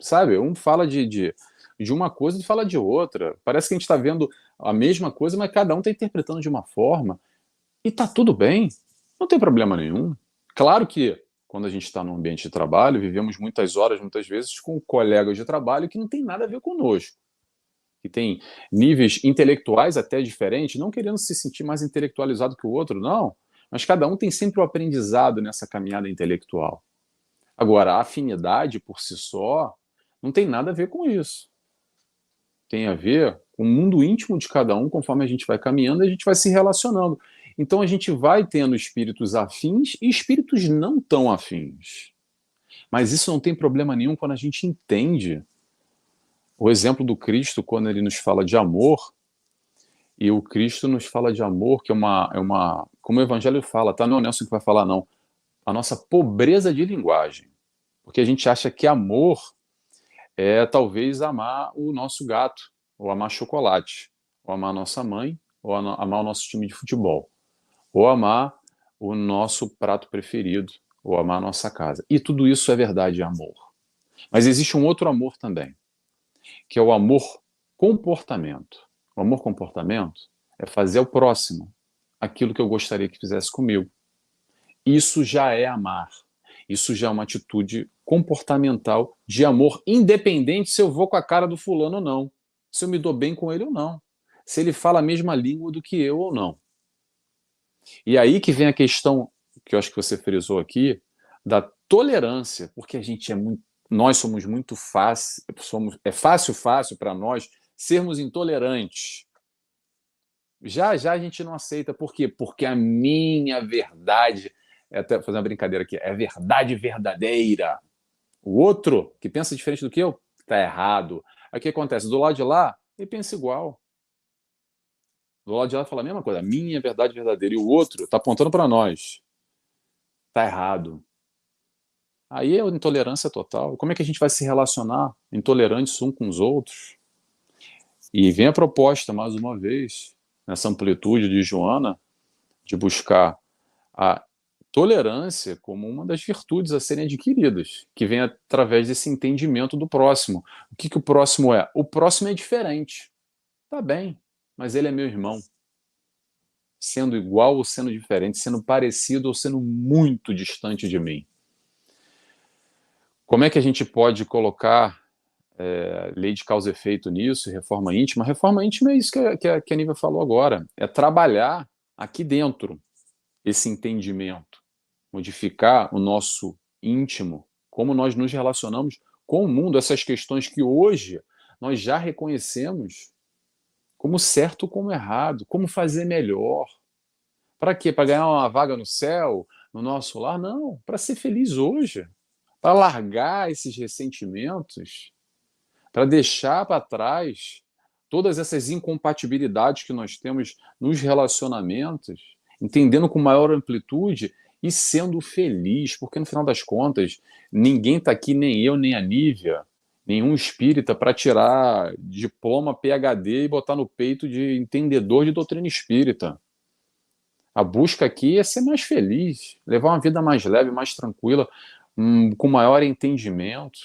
sabe, um fala de uma coisa e fala de outra. Parece que a gente está vendo a mesma coisa, mas cada um está interpretando de uma forma. E tá tudo bem, não tem problema nenhum. Claro que quando a gente está no ambiente de trabalho, vivemos muitas horas, muitas vezes, com colegas de trabalho que não tem nada a ver conosco, que tem níveis intelectuais até diferentes, não querendo se sentir mais intelectualizado que o outro, não, mas cada um tem sempre o aprendizado nessa caminhada intelectual. Agora, a afinidade por si só não tem nada a ver com isso. Tem a ver com o mundo íntimo de cada um, conforme a gente vai caminhando, a gente vai se relacionando. Então a gente vai tendo espíritos afins e espíritos não tão afins. Mas isso não tem problema nenhum quando a gente entende o exemplo do Cristo, quando ele nos fala de amor, e o Cristo nos fala de amor, que como o Evangelho fala, tá? Não é o Nelson que vai falar, não. A nossa pobreza de linguagem. Porque a gente acha que amor é talvez amar o nosso gato, ou amar chocolate, ou amar a nossa mãe, ou amar o nosso time de futebol, ou amar o nosso prato preferido, ou amar a nossa casa. E tudo isso é verdade, é amor. Mas existe um outro amor também, que é o amor comportamento. O amor comportamento é fazer ao próximo aquilo que eu gostaria que fizesse comigo. Isso já é amar. Isso já é uma atitude comportamental de amor, independente se eu vou com a cara do fulano ou não, se eu me dou bem com ele ou não, se ele fala a mesma língua do que eu ou não. E aí que vem a questão, que eu acho que você frisou aqui, da tolerância, porque a gente nós somos muito fácil, é fácil para nós sermos intolerantes. Já já a gente não aceita, por quê? Porque a minha verdade, até fazer uma brincadeira aqui, é verdade verdadeira. O outro, que pensa diferente do que eu, está errado. Aí o que acontece? Do lado de lá, ele pensa igual. Do lado de lá fala a mesma coisa, a minha verdade verdadeira. E o outro está apontando para nós. Está errado. Aí é intolerância total. Como é que a gente vai se relacionar intolerantes uns com os outros? E vem a proposta, mais uma vez, nessa amplitude de Joana, de buscar a tolerância como uma das virtudes a serem adquiridas, que vem através desse entendimento do próximo. O que o próximo é? O próximo é diferente. Tá bem, mas ele é meu irmão. Sendo igual ou sendo diferente, sendo parecido ou sendo muito distante de mim. Como é que a gente pode colocar lei de causa e efeito nisso, reforma íntima? Reforma íntima é isso que a Nívia falou agora, é trabalhar aqui dentro esse entendimento, modificar o nosso íntimo, como nós nos relacionamos com o mundo, essas questões que hoje nós já reconhecemos como certo ou como errado, como fazer melhor. Para quê? Para ganhar uma vaga no céu, no nosso lar? Não, para ser feliz hoje, para largar esses ressentimentos, para deixar para trás todas essas incompatibilidades que nós temos nos relacionamentos, entendendo com maior amplitude e sendo feliz, porque no final das contas, ninguém está aqui, nem eu, nem a Nívia, nenhum espírita, para tirar diploma PhD e botar no peito de entendedor de doutrina espírita. A busca aqui é ser mais feliz, levar uma vida mais leve, mais tranquila, com maior entendimento,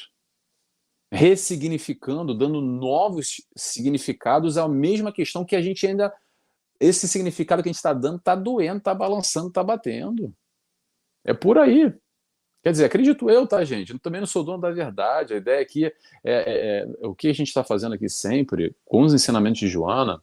ressignificando, dando novos significados à mesma questão que a gente ainda. Esse significado que a gente está dando está doendo, está balançando, está batendo. É por aí. Quer dizer, acredito eu, tá, gente? Eu também não sou dono da verdade. A ideia aqui o que a gente está fazendo aqui sempre, com os ensinamentos de Joana,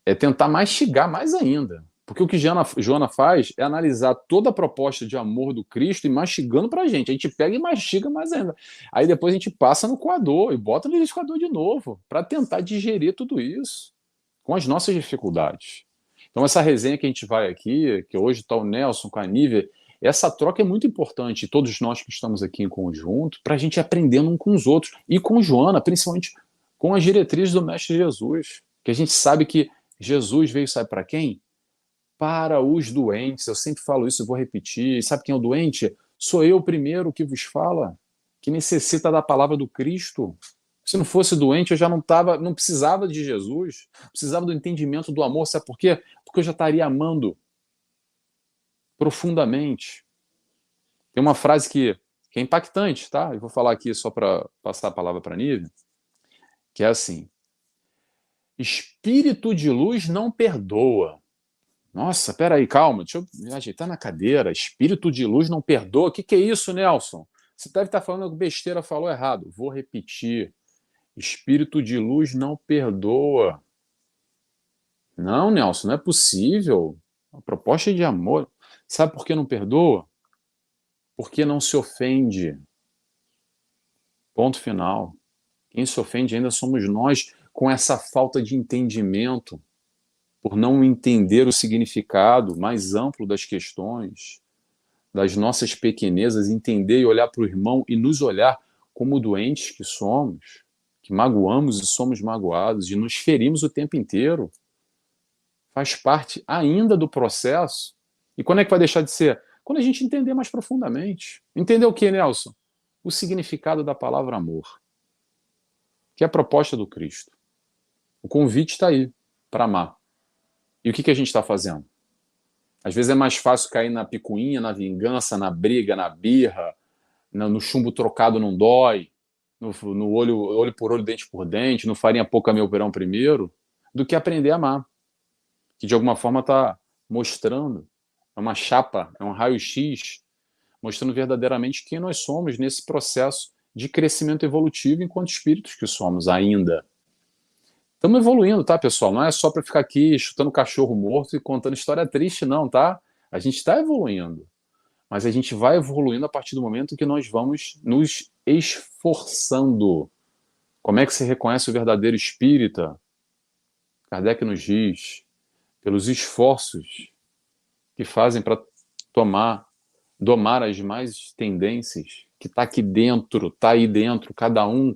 é tentar mastigar mais ainda. Porque o que Joana faz é analisar toda a proposta de amor do Cristo e mastigando para a gente. A gente pega e mastiga mais ainda. Aí depois a gente passa no coador e bota no liquidificador de novo, para tentar digerir tudo isso, com as nossas dificuldades. Então essa resenha que a gente vai aqui, que hoje está o Nelson com a Nívia, essa troca é muito importante, todos nós que estamos aqui em conjunto, para a gente ir aprendendo um com os outros. E com Joana, principalmente com as diretrizes do Mestre Jesus. Que a gente sabe que Jesus veio, sabe para quem? Para os doentes. Eu sempre falo isso e vou repetir. Sabe quem é o doente? Sou eu primeiro que vos fala, que necessita da palavra do Cristo. Se não fosse doente, eu já não precisava de Jesus, precisava do entendimento do amor. Sabe por quê? Porque eu já estaria amando profundamente. Tem uma frase que é impactante, tá? Eu vou falar aqui só para passar a palavra para a Nívia, que é assim: espírito de luz não perdoa. Nossa, peraí, calma, deixa eu me ajeitar na cadeira. Espírito de luz não perdoa? O que é isso, Nelson? Você deve estar falando besteira, falou errado. Vou repetir. Espírito de luz não perdoa. Não, Nelson, não é possível. A proposta é de amor. Sabe por que não perdoa? Porque não se ofende. Ponto final. Quem se ofende ainda somos nós, com essa falta de entendimento, por não entender o significado mais amplo das questões, das nossas pequenezas, entender e olhar para o irmão e nos olhar como doentes que somos, que magoamos e somos magoados e nos ferimos o tempo inteiro. Faz parte ainda do processo. E quando é que vai deixar de ser? Quando a gente entender mais profundamente. Entender o que, Nelson? O significado da palavra amor, que é a proposta do Cristo. O convite está aí para amar. E o que a gente está fazendo? Às vezes é mais fácil cair na picuinha, na vingança, na briga, na birra, no chumbo trocado não dói, no olho por olho, dente por dente, no farinha pouca meu verão primeiro, do que aprender a amar. Que de alguma forma está mostrando, é uma chapa, é um raio-x, mostrando verdadeiramente quem nós somos nesse processo de crescimento evolutivo enquanto espíritos que somos ainda. Estamos evoluindo, tá, pessoal? Não é só para ficar aqui chutando cachorro morto e contando história triste, não, tá? A gente está evoluindo. Mas a gente vai evoluindo a partir do momento que nós vamos nos esforçando. Como é que se reconhece o verdadeiro espírita? Kardec nos diz, pelos esforços que fazem para domar as mais tendências, que está aqui dentro, está aí dentro, cada um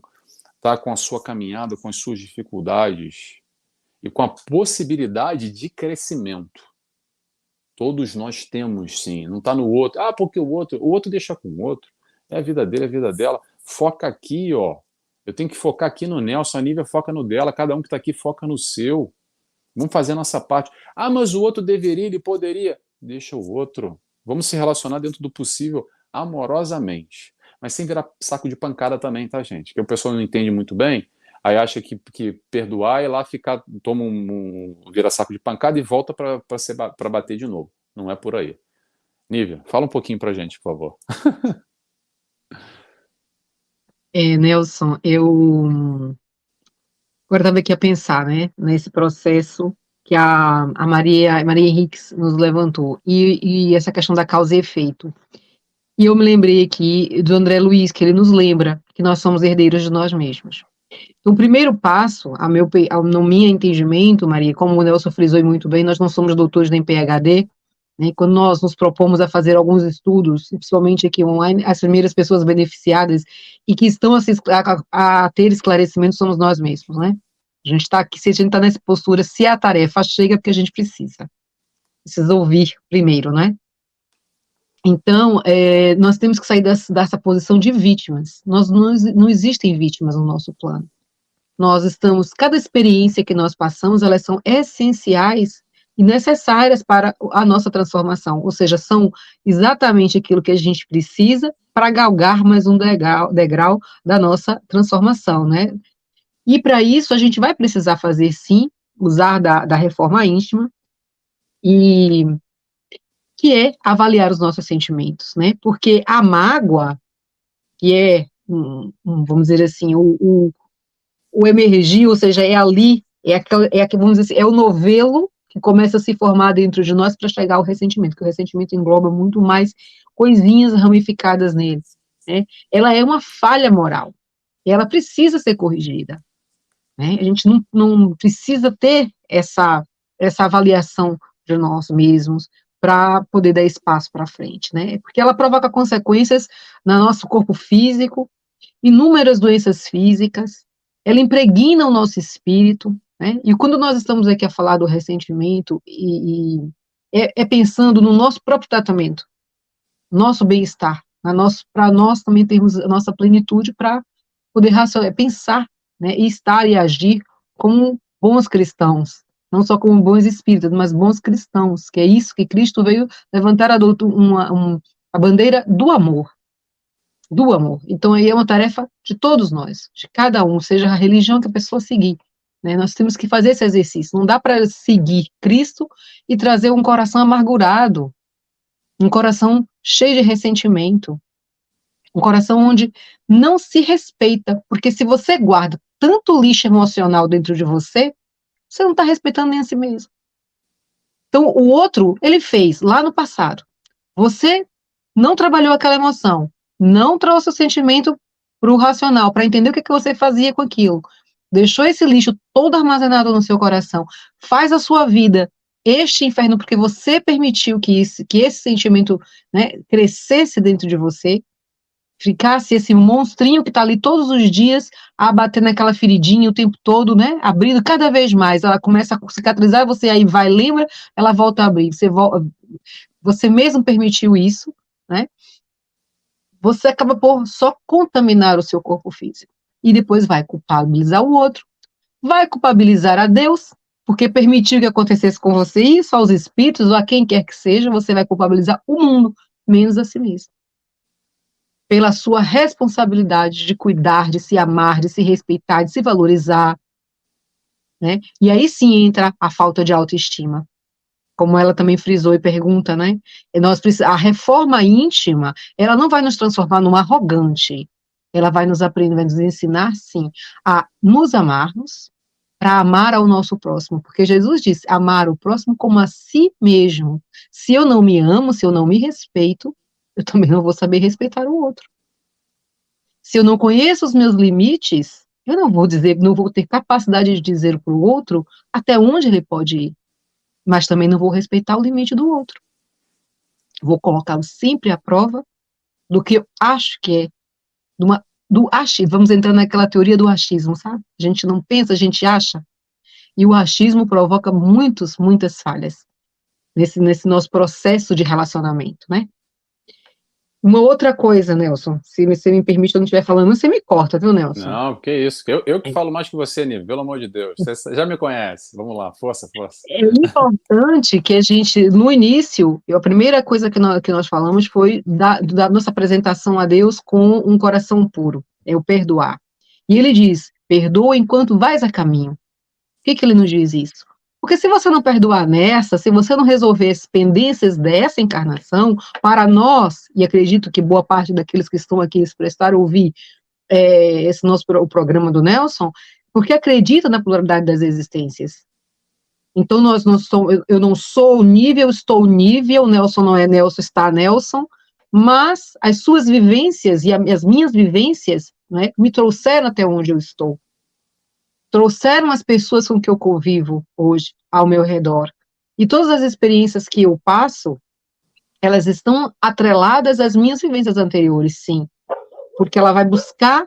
está com a sua caminhada, com as suas dificuldades e com a possibilidade de crescimento. Todos nós temos, sim. Não está no outro. Ah, porque o outro deixa com o outro. É a vida dele, é a vida dela. Foca aqui, ó. Eu tenho que focar aqui no Nelson, a Nívia foca no dela, cada um que está aqui foca no seu. Vamos fazer a nossa parte. Ah, mas o outro deveria, ele poderia. Deixa o outro. Vamos se relacionar dentro do possível amorosamente. Mas sem virar saco de pancada também, tá, gente? Que o pessoal não entende muito bem, aí acha que perdoar é lá ficar, toma vira saco de pancada e volta para bater de novo. Não é por aí. Nívia, fala um pouquinho pra gente, por favor. Nelson, eu agora estava aqui a pensar, né, nesse processo que a Maria Henriques nos levantou, e essa questão da causa e efeito. E eu me lembrei aqui do André Luiz, que ele nos lembra que nós somos herdeiros de nós mesmos. Então, o primeiro passo, no meu entendimento, Maria, como o Nelson frisou muito bem, nós não somos doutores nem PhD, né, quando nós nos propomos a fazer alguns estudos, principalmente aqui online, as primeiras pessoas beneficiadas e que estão a ter esclarecimento somos nós mesmos, né? A gente está aqui, se a gente está nessa postura, se a tarefa chega, porque a gente precisa ouvir primeiro, né? Então, nós temos que sair dessa posição de vítimas. Não existem vítimas no nosso plano. Nós estamos, cada experiência que nós passamos, elas são essenciais e necessárias para a nossa transformação, ou seja, são exatamente aquilo que a gente precisa para galgar mais um degrau da nossa transformação, né? E para isso a gente vai precisar fazer, sim, usar da reforma íntima, e que é avaliar os nossos sentimentos, né? Porque a mágoa, que é, vamos dizer assim, o emergir, ou seja, é ali, vamos dizer assim, é o novelo que começa a se formar dentro de nós para chegar ao ressentimento, que o ressentimento engloba muito mais coisinhas ramificadas nele, né? Ela é uma falha moral, e ela precisa ser corrigida, né? A gente não precisa ter essa avaliação de nós mesmos para poder dar espaço para frente, né? Porque ela provoca consequências no nosso corpo físico, inúmeras doenças físicas, ela impregna o nosso espírito, né? E quando nós estamos aqui a falar do ressentimento, pensando no nosso próprio tratamento, nosso bem-estar, para nós também termos a nossa plenitude para poder pensar né, e estar e agir como bons cristãos, não só como bons espíritos, mas bons cristãos, que é isso que Cristo veio levantar a bandeira do amor. Do amor. Então, aí é uma tarefa de todos nós, de cada um, seja a religião que a pessoa seguir, né? Nós temos que fazer esse exercício. Não dá para seguir Cristo e trazer um coração amargurado, um coração cheio de ressentimento, um coração onde não se respeita, porque se você guarda tanto lixo emocional dentro de você, você não está respeitando nem a si mesmo. Então, o outro, ele fez lá no passado. Você não trabalhou aquela emoção, não trouxe o sentimento para o racional, para entender o que você fazia com aquilo. Deixou esse lixo todo armazenado no seu coração. Faz a sua vida este inferno porque você permitiu que esse sentimento, né, crescesse dentro de você, ficasse esse monstrinho que está ali todos os dias a bater naquela feridinha o tempo todo, né, abrindo cada vez mais. Ela começa a cicatrizar, você aí vai, lembra, ela volta a abrir. Você mesmo permitiu isso, né? Você acaba por só contaminar o seu corpo físico. E depois vai culpabilizar o outro, vai culpabilizar a Deus, porque permitiu que acontecesse com você isso, aos espíritos, ou a quem quer que seja, você vai culpabilizar o mundo, menos a si mesmo. Pela sua responsabilidade de cuidar, de se amar, de se respeitar, de se valorizar, né? E aí sim entra a falta de autoestima. Como ela também frisou e pergunta, né? A reforma íntima, ela não vai nos transformar num arrogante, ela vai nos aprender, vai nos ensinar, sim, a nos amarmos, para amar ao nosso próximo, porque Jesus disse, amar o próximo como a si mesmo. Se eu não me amo, se eu não me respeito, eu também não vou saber respeitar o outro. Se eu não conheço os meus limites, eu não vou ter capacidade de dizer para o outro até onde ele pode ir, mas também não vou respeitar o limite do outro. Vou colocá-lo sempre à prova do que eu acho que é, do achismo. Vamos entrar naquela teoria do achismo, sabe? A gente não pensa, a gente acha. E o achismo provoca muitas falhas nesse nosso processo de relacionamento, né? Uma outra coisa, Nelson, se você me permite, eu não estiver falando, você me corta, viu, Nelson? Não, que isso. Eu que falo mais que você, Nive, pelo amor de Deus. Você já me conhece. Vamos lá, força, força. É importante que a gente, no início, a primeira coisa que nós falamos foi da nossa apresentação a Deus com um coração puro, é o perdoar. E ele diz, perdoa enquanto vais a caminho. Por que ele nos diz isso? Porque se você não perdoar nessa, se você não resolver as pendências dessa encarnação, para nós, e acredito que boa parte daqueles que estão aqui se prestaram a ouvir esse o programa do Nelson, porque acredita na pluralidade das existências. Então, nós não somos, eu não sou o nível, estou nível, Nelson não é Nelson, está Nelson, mas as suas vivências e as minhas vivências, né, me trouxeram até onde eu estou. Trouxeram as pessoas com que eu convivo hoje ao meu redor. E todas as experiências que eu passo, elas estão atreladas às minhas vivências anteriores, sim. Porque ela vai buscar,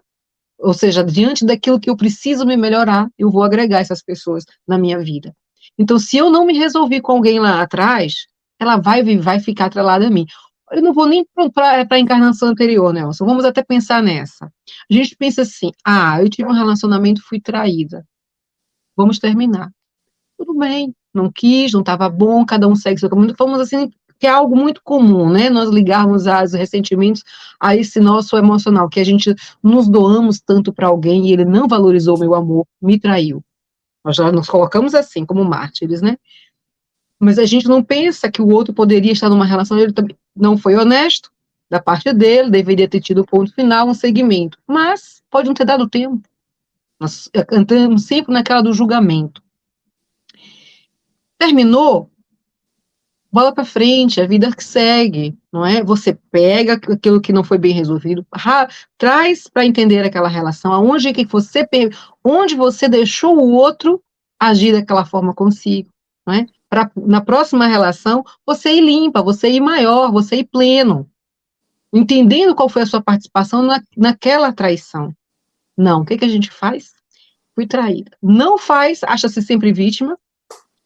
ou seja, diante daquilo que eu preciso me melhorar, eu vou agregar essas pessoas na minha vida. Então, se eu não me resolvi com alguém lá atrás, ela vai ficar atrelada a mim. Eu não vou nem para a encarnação anterior, Nelson. Vamos até pensar nessa. A gente pensa assim, eu tive um relacionamento, fui traída. Vamos terminar. Tudo bem, não quis, não estava bom, cada um segue seu caminho. Vamos assim, que é algo muito comum, né? Nós ligarmos os ressentimentos a esse nosso emocional, que a gente nos doamos tanto para alguém e ele não valorizou meu amor, me traiu. Nós já nos colocamos assim, como mártires, né? Mas a gente não pensa que o outro poderia estar numa relação, ele também não foi honesto da parte dele, deveria ter tido ponto final, um segmento. Mas pode não ter dado tempo. Nós entramos sempre naquela do julgamento. Terminou, bola para frente, a vida que segue, não é? Você pega aquilo que não foi bem resolvido, traz para entender aquela relação, onde você deixou o outro agir daquela forma consigo, não é? Na próxima relação, você ir limpa, você ir maior, você ir pleno, entendendo qual foi a sua participação naquela traição. Não, o que a gente faz? Fui traída. Não faz, acha-se sempre vítima,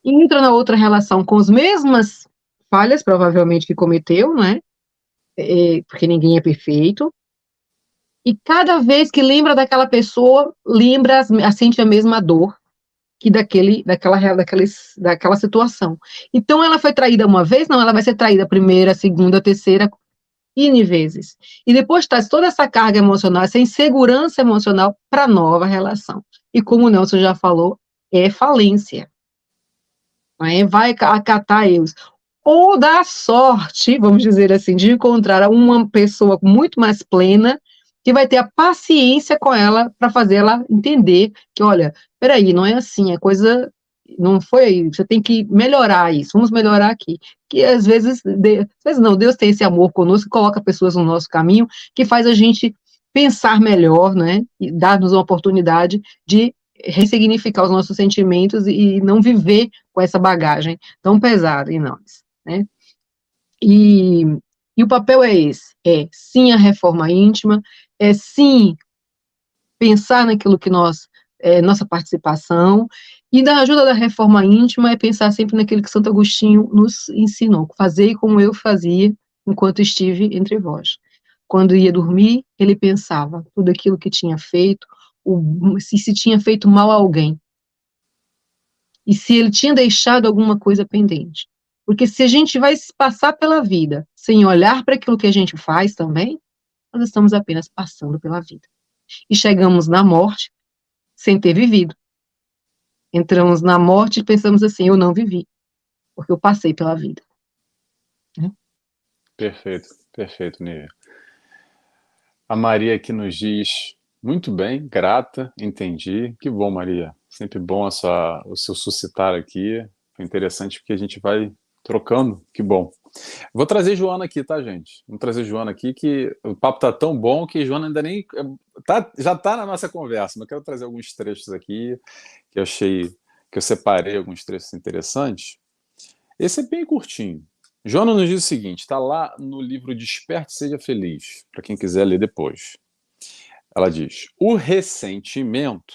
entra na outra relação com as mesmas falhas, provavelmente, que cometeu, né? Porque ninguém é perfeito. E cada vez que lembra daquela pessoa, sente a mesma dor que daquela situação. Então, ela foi traída uma vez? Não, ela vai ser traída a primeira, a segunda, a terceira, N vezes. E depois traz toda essa carga emocional, essa insegurança emocional para a nova relação. E como o Nelson já falou, é falência. Né? Vai acatar erros. Ou dá sorte, vamos dizer assim, de encontrar uma pessoa muito mais plena, que vai ter a paciência com ela para fazer ela entender que, olha, peraí, não é assim, a coisa não foi aí, você tem que melhorar isso, vamos melhorar aqui. Que às vezes não, Deus tem esse amor conosco, coloca pessoas no nosso caminho, que faz a gente pensar melhor, né, e dar-nos uma oportunidade de ressignificar os nossos sentimentos e não viver com essa bagagem tão pesada em nós, né? E, e o papel é esse, sim a reforma íntima, sim pensar naquilo que nossa participação, e da ajuda da reforma íntima é pensar sempre naquilo que Santo Agostinho nos ensinou, fazer como eu fazia enquanto estive entre vós. Quando ia dormir, ele pensava tudo aquilo que tinha feito, se tinha feito mal a alguém, e se ele tinha deixado alguma coisa pendente. Porque se a gente vai passar pela vida sem olhar para aquilo que a gente faz também, nós estamos apenas passando pela vida. E chegamos na morte sem ter vivido. Entramos na morte e pensamos assim, eu não vivi, porque eu passei pela vida. Né? Perfeito, perfeito, Nívia. A Maria aqui nos diz, muito bem, grata, entendi. Que bom, Maria. Sempre bom o seu suscitar aqui. Foi interessante porque a gente vai trocando. Que bom. Vou trazer Joana aqui, tá, gente? Vamos trazer Joana aqui, que o papo tá tão bom que Joana ainda nem... já tá na nossa conversa, mas eu quero trazer alguns trechos aqui que eu achei, que eu separei alguns trechos interessantes. Esse é bem curtinho. Joana nos diz o seguinte, está lá no livro Desperte e Seja Feliz, para quem quiser ler depois. Ela diz, o ressentimento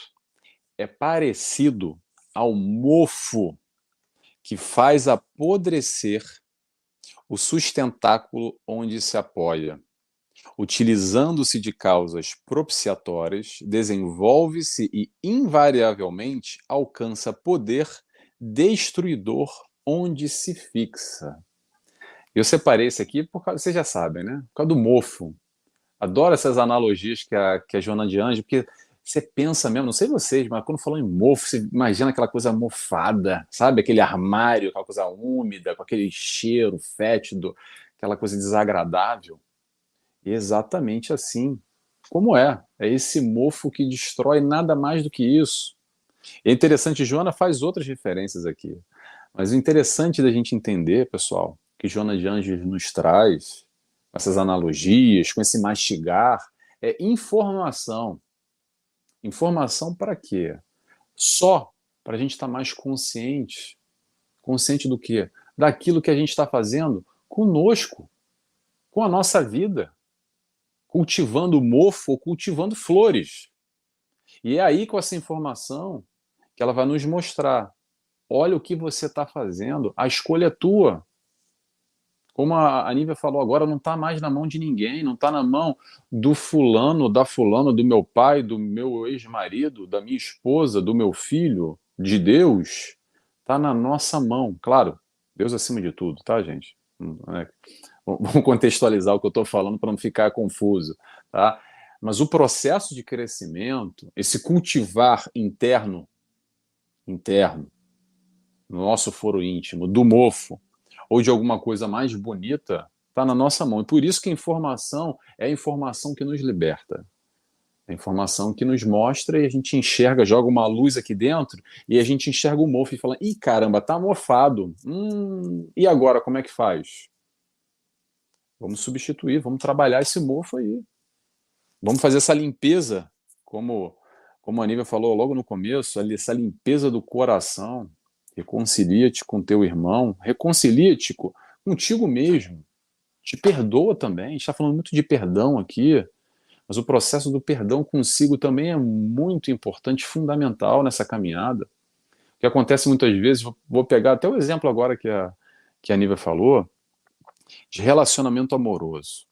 é parecido ao mofo que faz apodrecer o sustentáculo onde se apoia. Utilizando-se de causas propiciatórias, desenvolve-se e invariavelmente alcança poder destruidor onde se fixa. Eu separei esse aqui por causa, vocês já sabem, né? Por causa do mofo. Adoro essas analogias que a Joana de Anjos, porque você pensa mesmo, não sei vocês, mas quando falou em mofo, você imagina aquela coisa mofada, sabe? Aquele armário, aquela coisa úmida, com aquele cheiro fétido, aquela coisa desagradável. Exatamente assim. Como é? É esse mofo que destrói nada mais do que isso. É interessante, Joana faz outras referências aqui. Mas o interessante da gente entender, pessoal, que Joana de Anjos nos traz, com essas analogias, com esse mastigar, é informação. Informação para quê? Só para a gente estar mais consciente. Consciente do quê? Daquilo que a gente está fazendo conosco, com a nossa vida. Cultivando mofo ou cultivando flores. E é aí com essa informação que ela vai nos mostrar. Olha o que você está fazendo, a escolha é tua. Como a Nívia falou agora, não está mais na mão de ninguém, não está na mão do fulano, da fulana, do meu pai, do meu ex-marido, da minha esposa, do meu filho, de Deus. Está na nossa mão. Claro, Deus acima de tudo, tá, gente? Vamos contextualizar o que eu estou falando para não ficar confuso, tá? Mas o processo de crescimento, esse cultivar interno, no nosso foro íntimo, do mofo, ou de alguma coisa mais bonita, está na nossa mão. E por isso que a informação é a informação que nos liberta. É a informação que nos mostra e a gente enxerga, joga uma luz aqui dentro e a gente enxerga o mofo e fala, ih, caramba, tá mofado. E agora, como é que faz? Vamos substituir, vamos trabalhar esse mofo aí. Vamos fazer essa limpeza, como a Nívia falou logo no começo, essa limpeza do coração. Reconcilia-te com teu irmão, reconcilia-te contigo mesmo. Te perdoa também. A gente está falando muito de perdão aqui, mas o processo do perdão consigo também é muito importante, fundamental nessa caminhada. O que acontece muitas vezes, vou pegar até o exemplo agora que a Nívia falou, de relacionamento amoroso.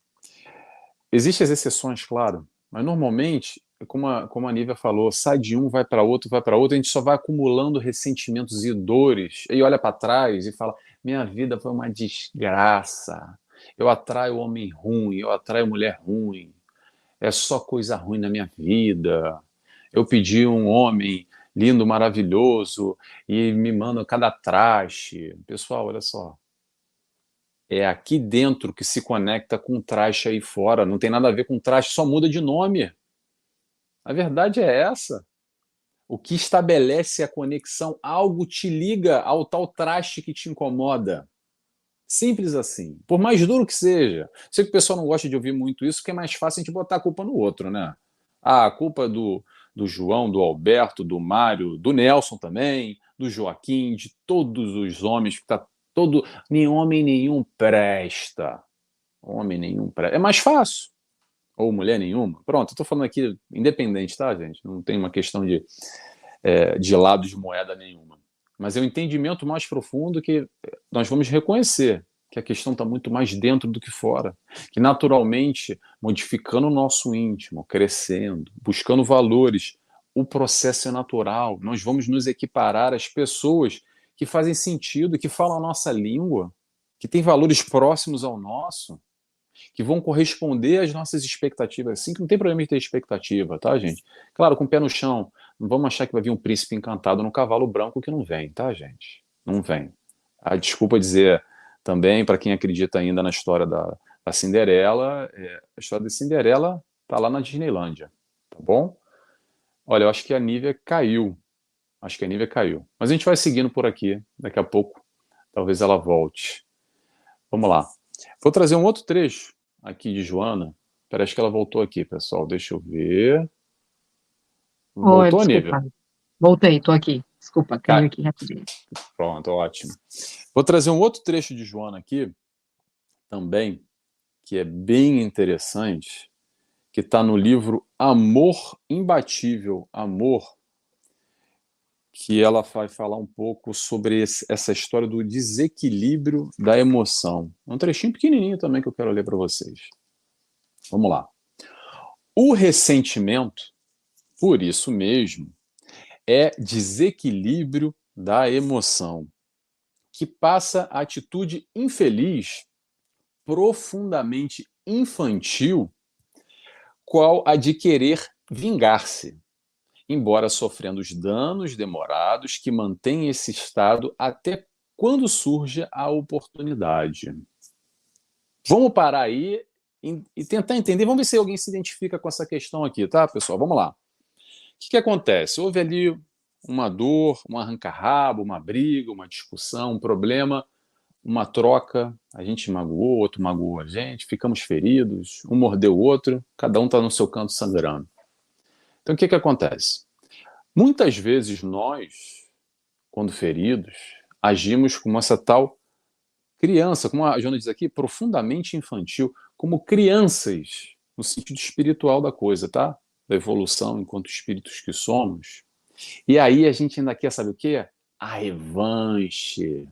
Existem as exceções, claro, Mas normalmente, como a Nívia falou, sai de um, vai para outro, a gente só vai acumulando ressentimentos e dores, e olha para trás e fala: minha vida foi uma desgraça. Eu atraio homem ruim, eu atraio mulher ruim, é só coisa ruim na minha vida. Eu pedi um homem lindo, maravilhoso, e me manda cada traste. Pessoal, olha só. É aqui dentro que se conecta com o traste aí fora. Não tem nada a ver com traste, só muda de nome. A verdade é essa. O que estabelece a conexão, algo te liga ao tal traste que te incomoda. Simples assim. Por mais duro que seja. Sei que o pessoal não gosta de ouvir muito isso, porque é mais fácil a gente botar a culpa no outro, né? Ah, a culpa do João, do Alberto, do Mário, do Nelson também, do Joaquim, de todos os homens, que tá todo. Nem homem nenhum presta. Homem nenhum presta. É mais fácil. Ou mulher nenhuma. Pronto, eu tô falando aqui independente, tá, gente? Não tem uma questão de lado de moeda nenhuma. Mas é um entendimento mais profundo que nós vamos reconhecer que a questão está muito mais dentro do que fora. Que naturalmente, modificando o nosso íntimo, crescendo, buscando valores, o processo é natural. Nós vamos nos equiparar às pessoas que fazem sentido, que falam a nossa língua, que têm valores próximos ao nosso, que vão corresponder às nossas expectativas, assim, que não tem problema em ter expectativa, tá, gente? Claro, com o pé no chão, não vamos achar que vai vir um príncipe encantado no cavalo branco, que não vem, tá, gente? Não vem. Ah, desculpa dizer também, para quem acredita ainda na história da Cinderela, a história da Cinderela tá lá na Disneylândia, tá bom? Olha, eu acho que a Nívia caiu, acho que a Nívia caiu. Mas a gente vai seguindo por aqui, daqui a pouco talvez ela volte. Vamos lá. Vou trazer um outro trecho aqui de Joana. Parece que ela voltou aqui, pessoal. Deixa eu ver. Oi, Voltou, Nívia? desculpa. Voltei, tô aqui. Desculpa, caiu Cai. aqui rapidinho. Pronto, ótimo. Vou trazer um outro trecho de Joana aqui, também, que é bem interessante, que está no livro Amor Imbatível, Amor, que ela vai falar um pouco sobre essa história do desequilíbrio da emoção. Um trechinho pequenininho também que eu quero ler para vocês. Vamos lá. O ressentimento, por isso mesmo, é desequilíbrio da emoção, que passa a atitude infeliz, profundamente infantil, qual a de querer vingar-se, embora sofrendo os danos demorados que mantém esse estado até quando surge a oportunidade. Vamos parar aí e tentar entender, vamos ver se alguém se identifica com essa questão aqui, tá, pessoal? Vamos lá. O que acontece? Houve ali uma dor, um arranca-rabo, uma briga, uma discussão, um problema, uma troca, a gente magoou, o outro magoou a gente, ficamos feridos, um mordeu o outro, cada um está no seu canto sangrando. Então o que acontece? Muitas vezes nós, quando feridos, agimos como essa tal criança, como a Joana diz aqui, profundamente infantil, como crianças, no sentido espiritual da coisa, tá? Da evolução enquanto espíritos que somos. E aí a gente ainda quer, sabe o quê? A revanche.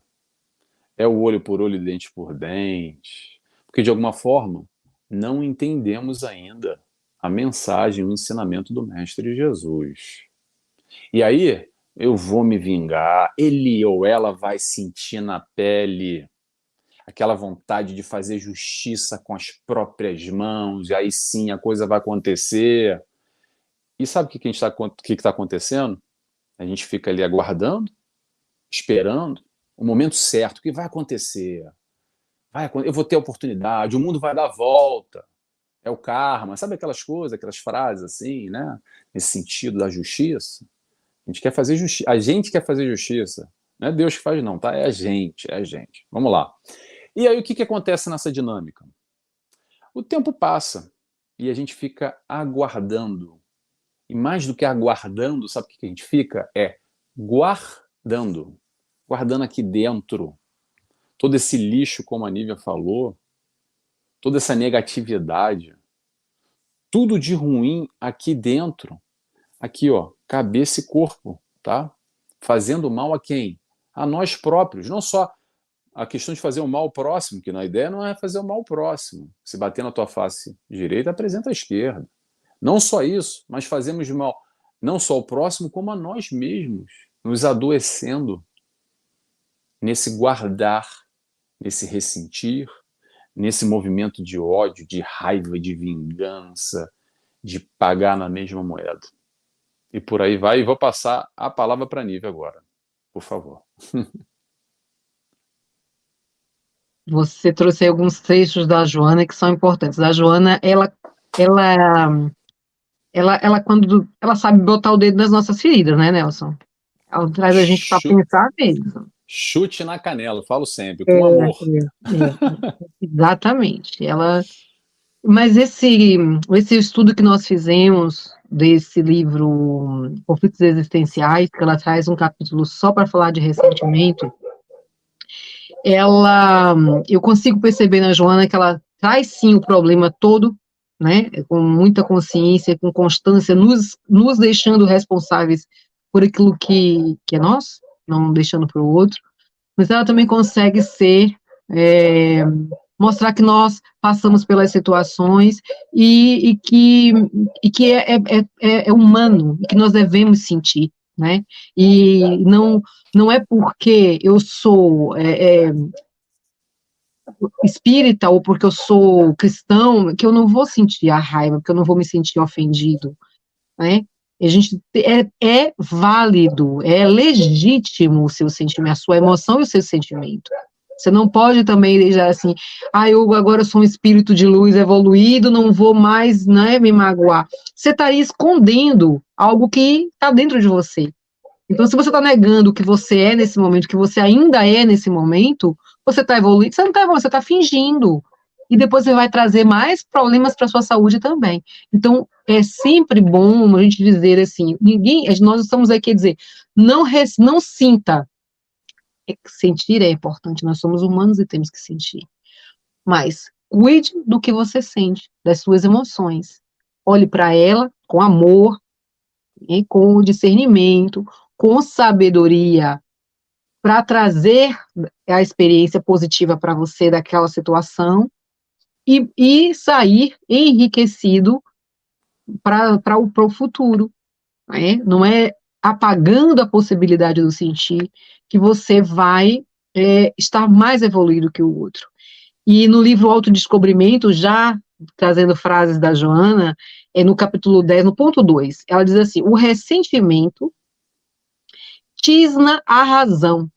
É o olho por olho, dente por dente. Porque, de alguma forma, não entendemos ainda a mensagem, o ensinamento do Mestre Jesus. E aí, eu vou me vingar, ele ou ela vai sentir na pele aquela vontade de fazer justiça com as próprias mãos, e aí sim a coisa vai acontecer. E sabe o que está acontecendo? A gente fica ali aguardando, esperando o momento certo, o que vai acontecer. Eu vou ter a oportunidade, o mundo vai dar a volta, é o karma, sabe aquelas coisas, aquelas frases assim, né? Nesse sentido da justiça. A gente quer fazer justiça, a gente quer fazer justiça. Não é Deus que faz, não, tá? É a gente, é a gente. Vamos lá. E aí o que acontece nessa dinâmica? O tempo passa e a gente fica aguardando. E mais do que aguardando, sabe o que a gente fica? É guardando. Guardando aqui dentro todo esse lixo, como a Nívia falou, toda essa negatividade, tudo de ruim aqui dentro, aqui, ó, cabeça e corpo, tá? Fazendo mal a quem? A nós próprios, não só a questão de fazer o mal próximo, que na ideia não é fazer o mal próximo. Se bater na tua face direita, apresenta a esquerda. Não só isso, mas fazemos mal não só ao próximo, como a nós mesmos, nos adoecendo nesse guardar, nesse ressentir, nesse movimento de ódio, de raiva, de vingança, de pagar na mesma moeda. E por aí vai, e vou passar a palavra para a Nívia agora, por favor. Você trouxe aí alguns trechos da Joana que são importantes. A Joana, ela quando ela sabe botar o dedo nas nossas feridas, né, Nelson? Ela traz a gente para pensar mesmo. Chute na canela, falo sempre, É, com amor. exatamente. Mas esse estudo que nós fizemos desse livro Conflitos Existenciais, que ela traz um capítulo só para falar de ressentimento, eu consigo perceber na Joana que ela traz sim o problema todo, né, com muita consciência, com constância, nos deixando responsáveis por aquilo que é nosso, não deixando para o outro, mas ela também consegue mostrar que nós passamos pelas situações e que é humano, e que nós devemos sentir, né, e não é porque eu sou espírita ou porque eu sou cristão que eu não vou sentir a raiva, que eu não vou me sentir ofendido, né? A gente é válido, é legítimo o seu sentimento, a sua emoção e o seu sentimento. Você não pode também deixar assim, eu agora sou um espírito de luz evoluído, não vou mais, né, me magoar. Você estaria escondendo algo que está dentro de você. Então, se você está negando o que você é nesse momento, o que você ainda é nesse momento, você está evoluindo, você não está evoluindo, você está fingindo. E depois você vai trazer mais problemas para a sua saúde também. Então, é sempre bom a gente dizer assim, nós estamos aqui a dizer, não sinta. Sentir é importante, nós somos humanos e temos que sentir. Mas cuide do que você sente, das suas emoções. Olhe para ela com amor, com discernimento, com sabedoria, para trazer a experiência positiva para você daquela situação e sair enriquecido para o futuro. Né? Não é apagando a possibilidade do sentir que você vai estar mais evoluído que o outro. E no livro Autodescobrimento, já trazendo frases da Joana, no capítulo 10, no ponto 2, ela diz assim, o ressentimento tisna a razão.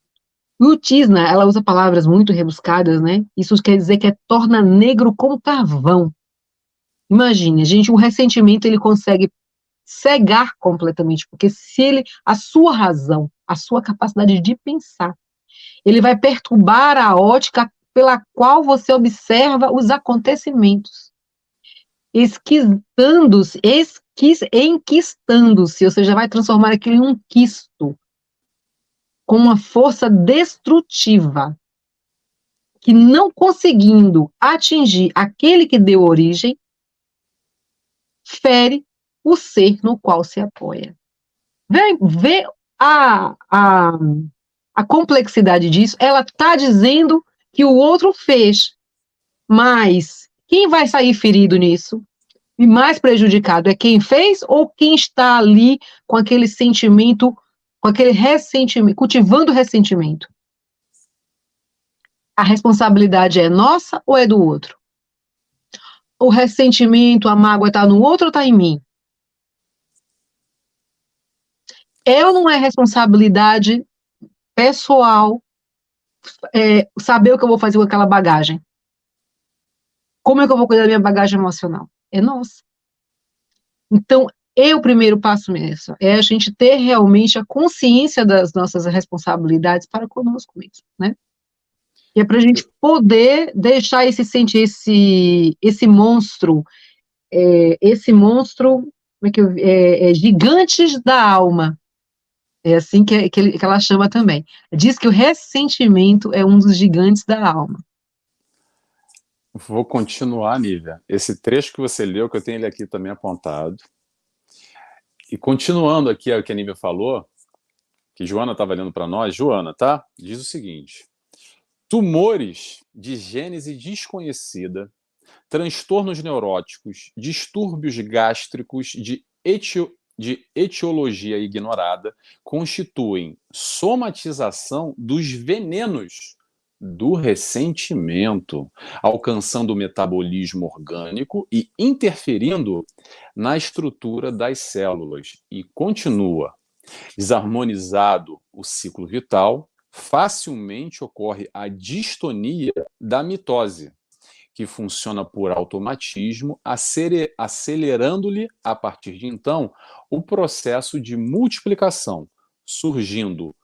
E o tisna, ela usa palavras muito rebuscadas, né? Isso quer dizer que torna negro como carvão. Imagine, gente, o ressentimento ele consegue cegar completamente, porque a sua razão, a sua capacidade de pensar, ele vai perturbar a ótica pela qual você observa os acontecimentos, enquistando-se, ou seja, vai transformar aquilo em um quisto, com uma força destrutiva, que não conseguindo atingir aquele que deu origem, fere o ser no qual se apoia. Vê a complexidade disso, ela está dizendo que o outro fez, mas quem vai sair ferido nisso? E mais prejudicado é quem fez ou quem está ali com aquele sentimento, com aquele ressentimento, cultivando ressentimento? A responsabilidade é nossa ou é do outro? O ressentimento, a mágoa está no outro ou está em mim? É ou não é responsabilidade pessoal saber o que eu vou fazer com aquela bagagem? Como é que eu vou cuidar da minha bagagem emocional? É nossa. Então, o primeiro passo nisso é a gente ter realmente a consciência das nossas responsabilidades para conosco mesmo, né? E é para a gente poder deixar sentir esse monstro, como é que gigantes da alma. É assim que ela chama também. Diz que o ressentimento é um dos gigantes da alma. Vou continuar, Nívia. Esse trecho que você leu, que eu tenho ele aqui também apontado. E continuando aqui o que a Nívia falou, que Joana estava lendo para nós, Joana, tá? Diz o seguinte: tumores de gênese desconhecida transtornos neuróticos, distúrbios gástricos de etiologia ignorada constituem somatização dos venenos do ressentimento, alcançando o metabolismo orgânico e interferindo na estrutura das células. E continua. Desarmonizado o ciclo vital, facilmente ocorre a distonia da mitose, que funciona por automatismo, acelerando-lhe, a partir de então, o processo de multiplicação, surgindo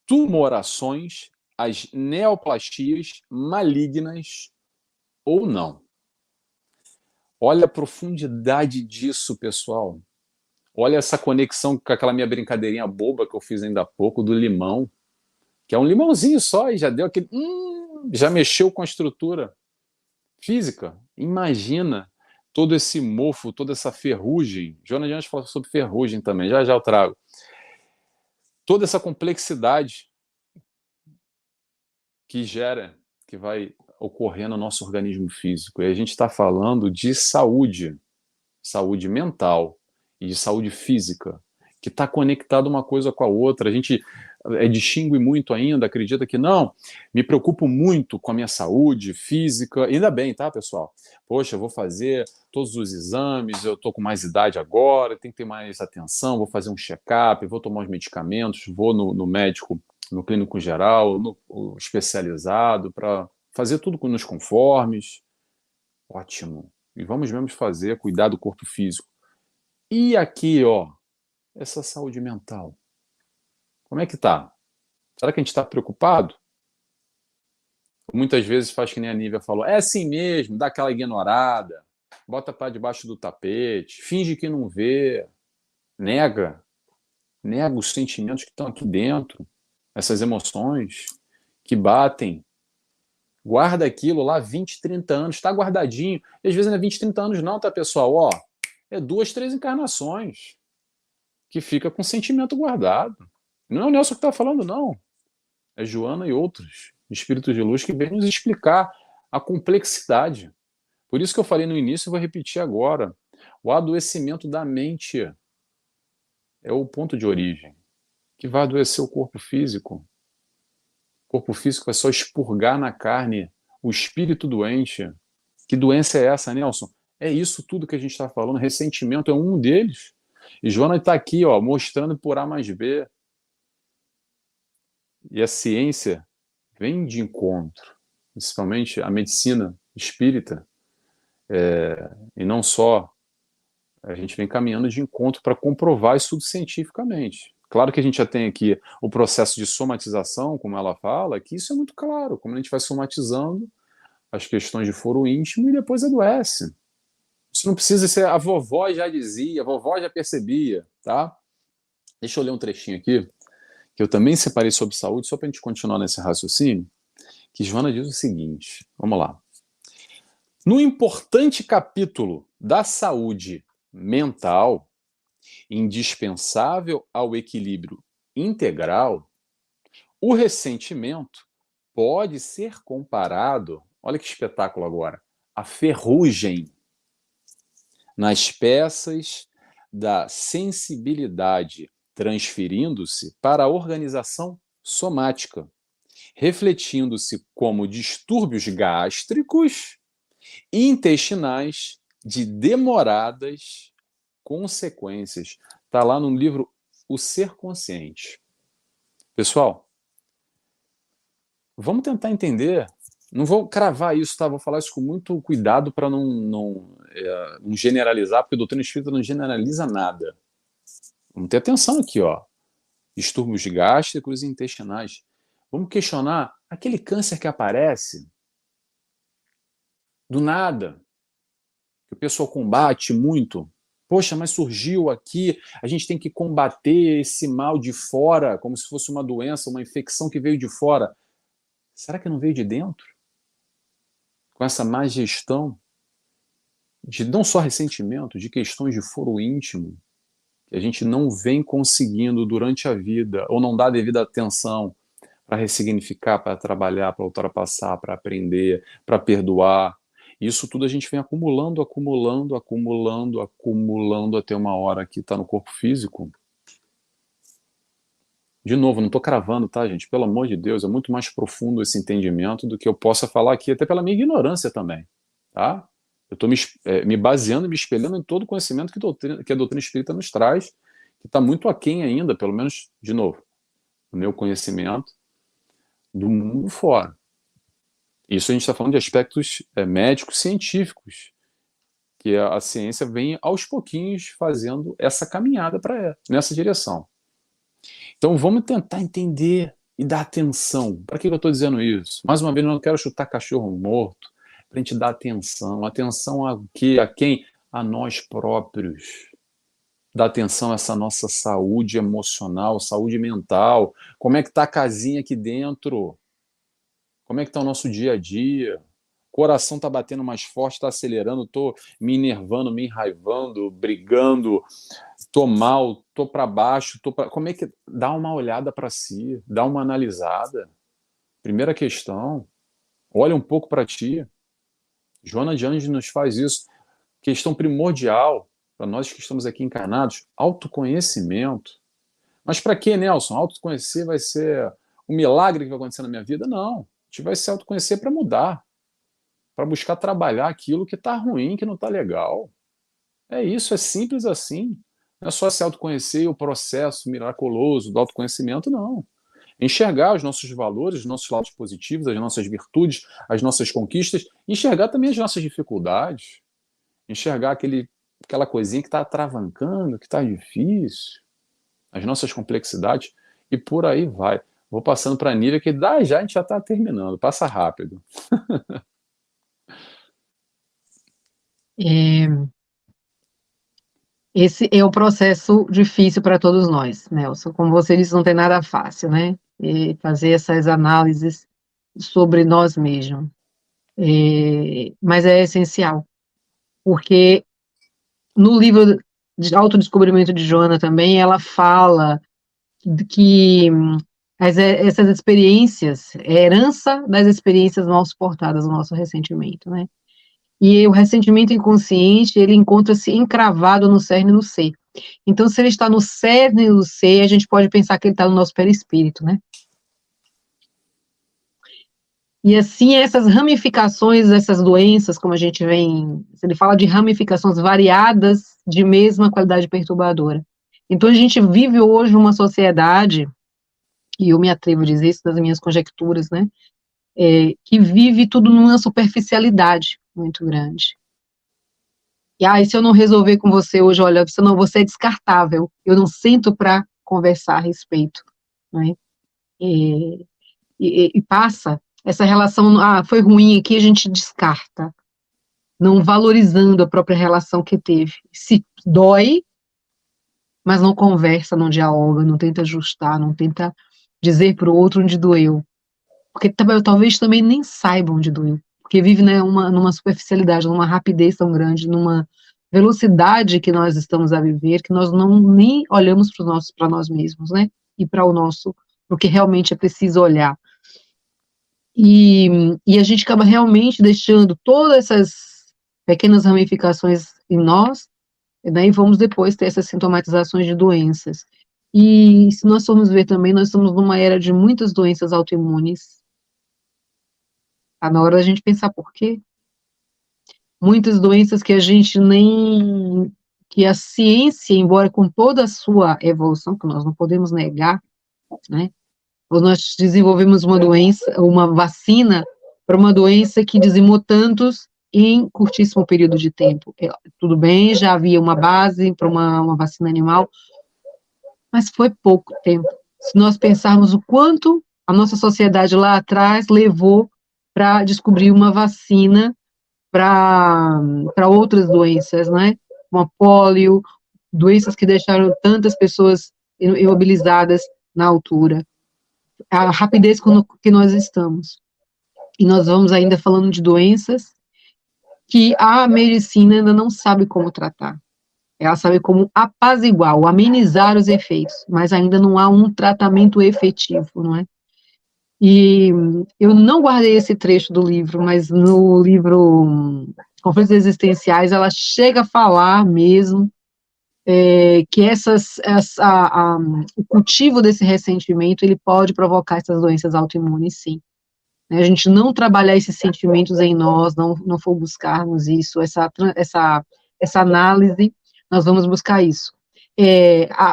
tumorações, as neoplasias malignas ou não. Olha a profundidade disso, pessoal. Olha essa conexão com aquela minha brincadeirinha boba que eu fiz ainda há pouco do limão, que é um limãozinho só e já deu aquele... já mexeu com a estrutura física. Imagina todo esse mofo, toda essa ferrugem. Joana de Anjos falou sobre ferrugem também, já eu trago. Toda essa complexidade que gera, que vai ocorrer no nosso organismo físico. E a gente está falando de saúde mental e de saúde física, que está conectado uma coisa com a outra. A gente distingue muito ainda, acredita que não, me preocupo muito com a minha saúde física, ainda bem, tá, pessoal? Poxa, eu vou fazer todos os exames, eu estou com mais idade agora, tem que ter mais atenção, vou fazer um check-up, vou tomar os medicamentos, vou no médico, no clínico geral, no especializado, para fazer tudo nos conformes. Ótimo. E vamos mesmo fazer, cuidar do corpo físico. E aqui, ó, essa saúde mental. Como é que tá? Será que a gente está preocupado? Muitas vezes faz que nem a Nívia falou, é assim mesmo, dá aquela ignorada, bota para debaixo do tapete, finge que não vê, nega os sentimentos que estão aqui dentro, essas emoções que batem. Guarda aquilo lá 20, 30 anos, está guardadinho. E às vezes não é 20, 30 anos não, tá, pessoal? Ó, é 2, 3 encarnações que fica com sentimento guardado. Não é o Nelson que está falando, não. É Joana e outros espíritos de luz que vêm nos explicar a complexidade. Por isso que eu falei no início e vou repetir agora. O adoecimento da mente é o ponto de origem, que vai adoecer o corpo físico. O corpo físico vai só expurgar na carne o espírito doente. Que doença é essa, Nelson? É isso tudo que a gente está falando. Ressentimento é um deles. E Joana está aqui, ó, mostrando por A mais B. E a ciência vem de encontro, principalmente a medicina espírita, e não só, a gente vem caminhando de encontro para comprovar isso tudo cientificamente. Claro que a gente já tem aqui o processo de somatização, como ela fala, que isso é muito claro, como a gente vai somatizando as questões de foro íntimo e depois adoece. Isso não precisa ser, a vovó já dizia, a vovó já percebia, tá? Deixa eu ler um trechinho aqui, que eu também separei sobre saúde, só para a gente continuar nesse raciocínio, que Joana diz o seguinte, vamos lá. No importante capítulo da saúde mental, indispensável ao equilíbrio integral, o ressentimento pode ser comparado, olha que espetáculo agora, à ferrugem nas peças da sensibilidade, transferindo-se para a organização somática, refletindo-se como distúrbios gástricos e intestinais de demoradas consequências. Está lá no livro O Ser Consciente. Pessoal, vamos tentar entender. Não vou cravar isso, tá? Vou falar isso com muito cuidado para não generalizar, porque a doutrina espírita não generaliza nada. Vamos ter atenção aqui, ó. Distúrbios gástricos e intestinais. Vamos questionar aquele câncer que aparece do nada, que o pessoal combate muito. Poxa, mas surgiu aqui, a gente tem que combater esse mal de fora, como se fosse uma doença, uma infecção que veio de fora. Será que não veio de dentro? Com essa má gestão de não só ressentimento, de questões de foro íntimo, que a gente não vem conseguindo durante a vida, ou não dá devida atenção para ressignificar, para trabalhar, para ultrapassar, para aprender, para perdoar. Isso tudo a gente vem acumulando, acumulando, acumulando, acumulando até uma hora que está no corpo físico. De novo, não estou cravando, tá, gente? Pelo amor de Deus, é muito mais profundo esse entendimento do que eu possa falar aqui, até pela minha ignorância também, tá? Eu estou me baseando e me espelhando em todo o conhecimento que a doutrina espírita nos traz, que está muito aquém ainda, pelo menos, de novo, o meu conhecimento do mundo fora. Isso a gente está falando de aspectos médicos, científicos, que a ciência vem aos pouquinhos fazendo essa caminhada nessa direção. Então vamos tentar entender e dar atenção. Para que eu estou dizendo isso? Mais uma vez, eu não quero chutar cachorro morto, para a gente dar atenção. Atenção a quê? A quem? A nós próprios. Dar atenção a essa nossa saúde emocional, saúde mental. Como é que está a casinha aqui dentro? Como é que está o nosso dia a dia? O coração está batendo mais forte, está acelerando, estou me enervando, me enraivando, brigando, estou mal, estou para baixo, como é que... Dá uma olhada para si, dá uma analisada. Primeira questão, olha um pouco para ti. Joana de Anjos nos faz isso. Questão primordial, para nós que estamos aqui encarnados, autoconhecimento. Mas para que, Nelson? Autoconhecer vai ser um milagre que vai acontecer na minha vida? Não. A gente vai se autoconhecer para mudar, para buscar trabalhar aquilo que está ruim, que não está legal. É isso, é simples assim. Não é só se autoconhecer e o processo miraculoso do autoconhecimento, não. Enxergar os nossos valores, os nossos lados positivos, as nossas virtudes, as nossas conquistas, enxergar também as nossas dificuldades, enxergar aquela coisinha que está atravancando, que está difícil, as nossas complexidades, e por aí vai. Vou passando para a Nívia, que já a gente já está terminando, passa rápido. Esse é um processo difícil para todos nós, Nelson. Como você disse, não tem nada fácil, né? E fazer essas análises sobre nós mesmos. Mas é essencial, porque no livro de Autodescobrimento de Joana também, ela fala que essas experiências, é herança das experiências mal suportadas, o nosso ressentimento, né? E o ressentimento inconsciente, ele encontra-se encravado no cerne do ser. Então, se ele está no cerne do ser, a gente pode pensar que ele está no nosso perispírito, né? E assim, essas ramificações, essas doenças, como a gente vem, ele fala de ramificações variadas de mesma qualidade perturbadora. Então, a gente vive hoje uma sociedade, e eu me atrevo a dizer isso das minhas conjecturas, né? Que vive tudo numa superficialidade muito grande. E se eu não resolver com você hoje, olha, você é descartável, eu não sento para conversar a respeito, né? E passa essa relação, foi ruim aqui, a gente descarta, não valorizando a própria relação que teve. Se dói, mas não conversa, não dialoga, não tenta ajustar, não tenta dizer para o outro onde doeu. Porque talvez também nem saibam onde doeu, porque vive, né, numa superficialidade, numa rapidez tão grande, numa velocidade que nós estamos a viver, que nós nem olhamos para nós mesmos, né, e para o que realmente é preciso olhar. E a gente acaba realmente deixando todas essas pequenas ramificações em nós, e daí vamos depois ter essas sintomatizações de doenças. E se nós formos ver também, nós estamos numa era de muitas doenças autoimunes. Está na hora da gente pensar por quê. Muitas doenças que a gente que a ciência, embora com toda a sua evolução, que nós não podemos negar, né? Nós desenvolvemos uma vacina para uma doença que dizimou tantos em curtíssimo período de tempo. Tudo bem, já havia uma base para uma vacina animal, mas foi pouco tempo. Se nós pensarmos o quanto a nossa sociedade lá atrás levou para descobrir uma vacina para outras doenças, né? Como a polio, doenças que deixaram tantas pessoas imobilizadas na altura. A rapidez que nós estamos. E nós vamos ainda falando de doenças que a medicina ainda não sabe como tratar. Ela sabe como apaziguar, ou amenizar os efeitos, mas ainda não há um tratamento efetivo, não é? E eu não guardei esse trecho do livro, mas no livro Conflitos Existenciais, ela chega a falar mesmo que o cultivo desse ressentimento, ele pode provocar essas doenças autoimunes, sim. A gente não trabalhar esses sentimentos em nós, não for buscarmos isso, essa análise, nós vamos buscar isso.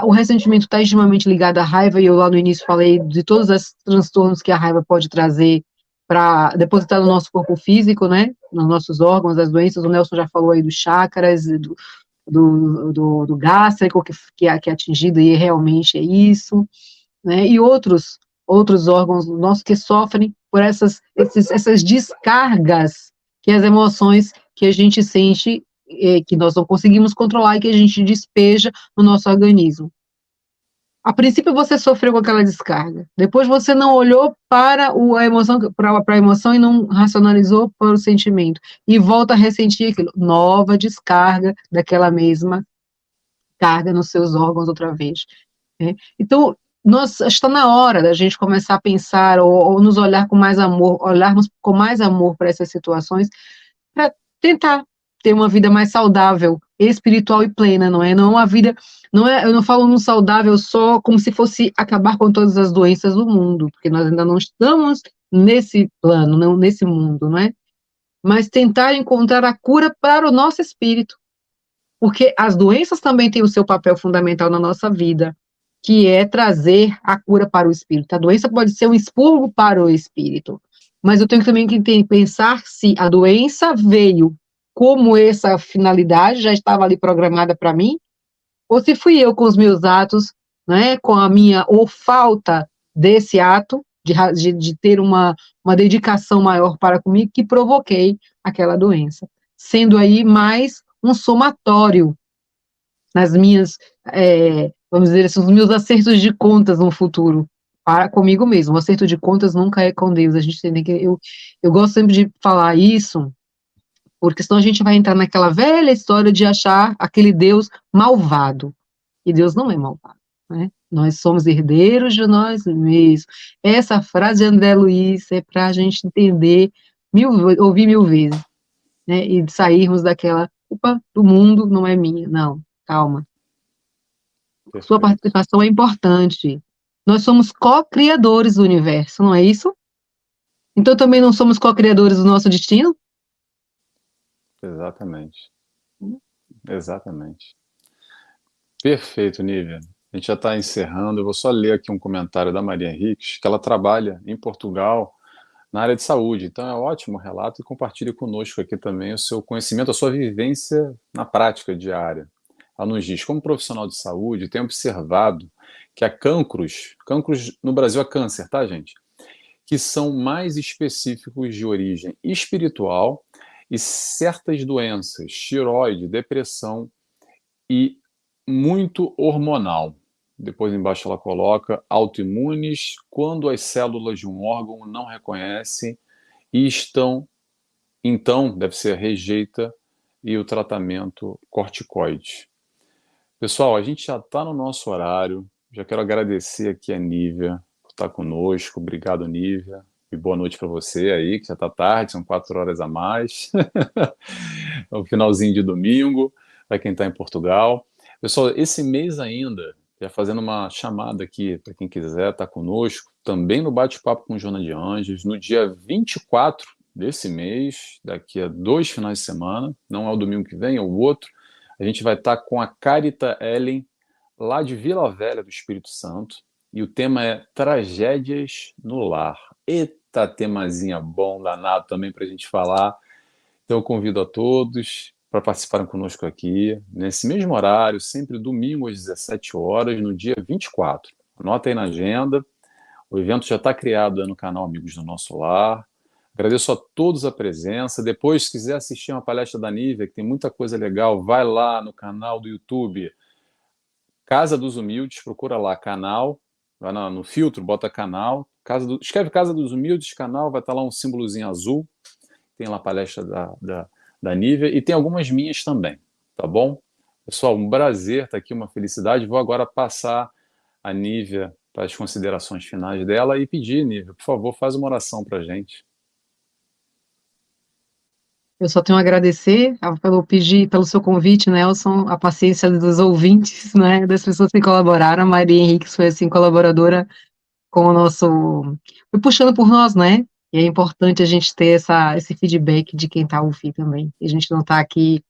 O ressentimento está extremamente ligado à raiva, e eu lá no início falei de todos os transtornos que a raiva pode trazer para depositar no nosso corpo físico, né, nos nossos órgãos, as doenças. O Nelson já falou aí dos chakras, do gástrico, que é atingido, e realmente é isso, né, e outros órgãos nossos que sofrem por essas descargas, que as emoções que a gente sente, que nós não conseguimos controlar e que a gente despeja no nosso organismo. A princípio você sofreu com aquela descarga, depois você não olhou para a emoção e não racionalizou para o sentimento, e volta a ressentir aquilo, nova descarga daquela mesma carga nos seus órgãos outra vez, né? Então, está na hora da gente começar a pensar ou nos olhar com mais amor, olharmos com mais amor para essas situações, para tentar ter uma vida mais saudável, espiritual e plena, não é? Não uma vida, não é, eu não falo no saudável só como se fosse acabar com todas as doenças do mundo, porque nós ainda não estamos nesse plano, não nesse mundo, não é? Mas tentar encontrar a cura para o nosso espírito, porque as doenças também têm o seu papel fundamental na nossa vida, que é trazer a cura para o espírito. A doença pode ser um expurgo para o espírito, mas eu tenho também que pensar se a doença veio como essa finalidade já estava ali programada para mim, ou se fui eu com os meus atos, né, com a minha, ou falta desse ato, de ter uma dedicação maior para comigo, que provoquei aquela doença. Sendo aí mais um somatório nas minhas, vamos dizer assim, os meus acertos de contas no futuro, para comigo mesmo. O acerto de contas nunca é com Deus. A gente tem que, eu gosto sempre de falar isso, porque senão a gente vai entrar naquela velha história de achar aquele Deus malvado. E Deus não é malvado, né? Nós somos herdeiros de nós mesmos. Essa frase de André Luiz é para a gente entender, ouvir mil vezes, né? E sairmos daquela, culpa do mundo não é minha. Não, calma. Sua Perfeito. participação é importante. Nós somos co-criadores do universo, não é isso? Então também não somos co-criadores do nosso destino? Exatamente. Exatamente. Perfeito, Nívia. A gente já está encerrando. Eu vou só ler aqui um comentário da Maria Henriques, que ela trabalha em Portugal na área de saúde. Então é um ótimo relato, e compartilhe conosco aqui também o seu conhecimento, a sua vivência na prática diária. Ela nos diz: como profissional de saúde, tenho observado que há cancros no Brasil é câncer, tá, gente? Que são mais específicos de origem espiritual, e certas doenças, tiroide, depressão e muito hormonal. Depois embaixo ela coloca autoimunes, quando as células de um órgão não reconhecem e então deve ser rejeita e o tratamento corticoide. Pessoal, a gente já está no nosso horário. Já quero agradecer aqui a Nívia por estar conosco. Obrigado, Nívia. E boa noite para você aí, que já está tarde, são 4 horas a mais. É o finalzinho de domingo, para quem está em Portugal. Pessoal, esse mês ainda, já fazendo uma chamada aqui para quem quiser estar conosco, também no Bate-Papo com Joana de Anjos, no dia 24 desse mês, daqui a 2 finais de semana, não é o domingo que vem, é o outro, a gente vai estar com a Carita Ellen, lá de Vila Velha do Espírito Santo, e o tema é Tragédias no Lar. Eita, temazinha bom, danado também para a gente falar. Então eu convido a todos para participarem conosco aqui, nesse mesmo horário, sempre domingo às 17 horas, no dia 24. Anota aí na agenda, o evento já está criado no canal Amigos do Nosso Lar. Agradeço a todos a presença. Depois, se quiser assistir uma palestra da Nívia, que tem muita coisa legal, vai lá no canal do YouTube Casa dos Humildes, procura lá canal, vai no filtro, bota canal, escreve Casa dos Humildes, canal, vai estar lá um símbolozinho azul, tem lá a palestra da Nívia, e tem algumas minhas também, tá bom? Pessoal, um prazer estar aqui, uma felicidade. Vou agora passar a Nívia para as considerações finais dela e pedir, Nívia, por favor, faz uma oração para a gente. Eu só tenho a agradecer pelo seu convite, Nelson, a paciência dos ouvintes, né, das pessoas que colaboraram. A Maria Henrique foi, assim, colaboradora com o nosso... Foi puxando por nós, né? E é importante a gente ter esse feedback de quem está a ouvir também. E a gente não está aqui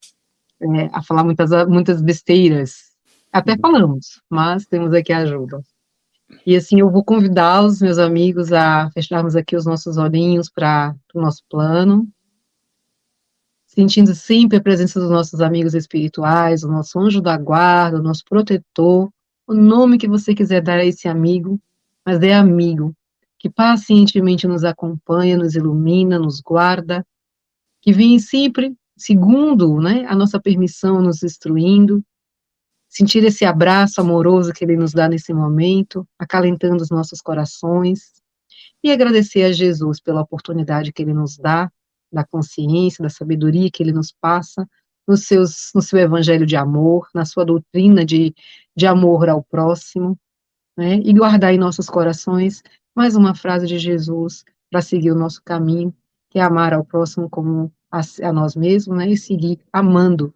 a falar muitas besteiras. Até falamos, mas temos aqui a ajuda. E assim, eu vou convidar os meus amigos a fecharmos aqui os nossos olhinhos para o nosso plano, sentindo sempre a presença dos nossos amigos espirituais, o nosso anjo da guarda, o nosso protetor, o nome que você quiser dar a esse amigo, mas é amigo, que pacientemente nos acompanha, nos ilumina, nos guarda, que vem sempre, segundo, né, a nossa permissão, nos instruindo, sentir esse abraço amoroso que ele nos dá nesse momento, acalentando os nossos corações, e agradecer a Jesus pela oportunidade que ele nos dá, da consciência, da sabedoria que ele nos passa, no seu evangelho de amor, na sua doutrina de amor ao próximo, né? E guardar em nossos corações mais uma frase de Jesus para seguir o nosso caminho, que é amar ao próximo como a nós mesmos, né? E seguir amando.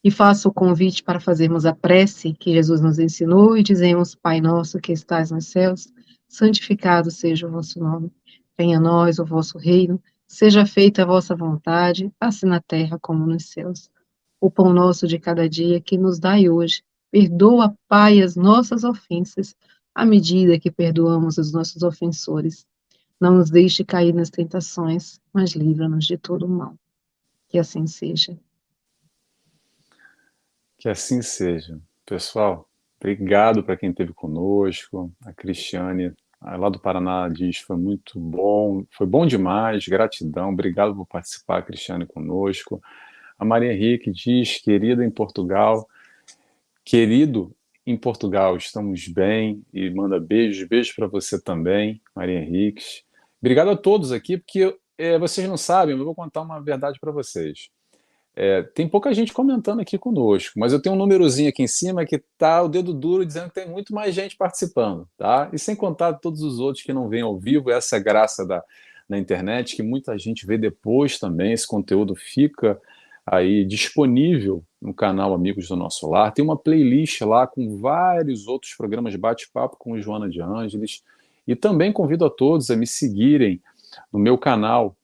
E faço o convite para fazermos a prece que Jesus nos ensinou e dizemos: Pai nosso que estais nos céus, santificado seja o vosso nome. Venha a nós o vosso reino, seja feita a vossa vontade, assim na terra como nos céus. O pão nosso de cada dia que nos dai hoje, perdoa, Pai, as nossas ofensas, à medida que perdoamos os nossos ofensores. Não nos deixe cair nas tentações, mas livra-nos de todo o mal. Que assim seja. Que assim seja. Pessoal, obrigado para quem esteve conosco. A Cristiane, lá do Paraná, diz foi muito bom, foi bom demais, gratidão. Obrigado por participar, Cristiane, conosco. A Maria Henrique diz, querida em Portugal, querido em Portugal, estamos bem, e manda beijos, beijos para você também, Maria Henrique. Obrigado a todos aqui, porque vocês não sabem, eu vou contar uma verdade para vocês. Tem pouca gente comentando aqui conosco, mas eu tenho um númerozinho aqui em cima que tá o dedo duro dizendo que tem muito mais gente participando, tá? E sem contar todos os outros que não vêm ao vivo, essa é a graça na internet, que muita gente vê depois também, esse conteúdo fica aí disponível no canal Amigos do Nosso Lar. Tem uma playlist lá com vários outros programas de bate-papo com Joana de Ângeles. E também convido a todos a me seguirem no meu canal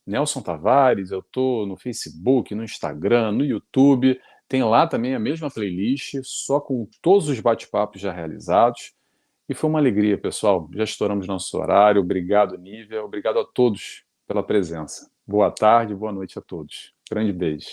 Nelson Tavares, eu estou no Facebook, no Instagram, no YouTube, tem lá também a mesma playlist, só com todos os bate-papos já realizados. E foi uma alegria, pessoal. Já estouramos nosso horário. Obrigado, Nívia. Obrigado a todos pela presença. Boa tarde, boa noite a todos. Grande beijo.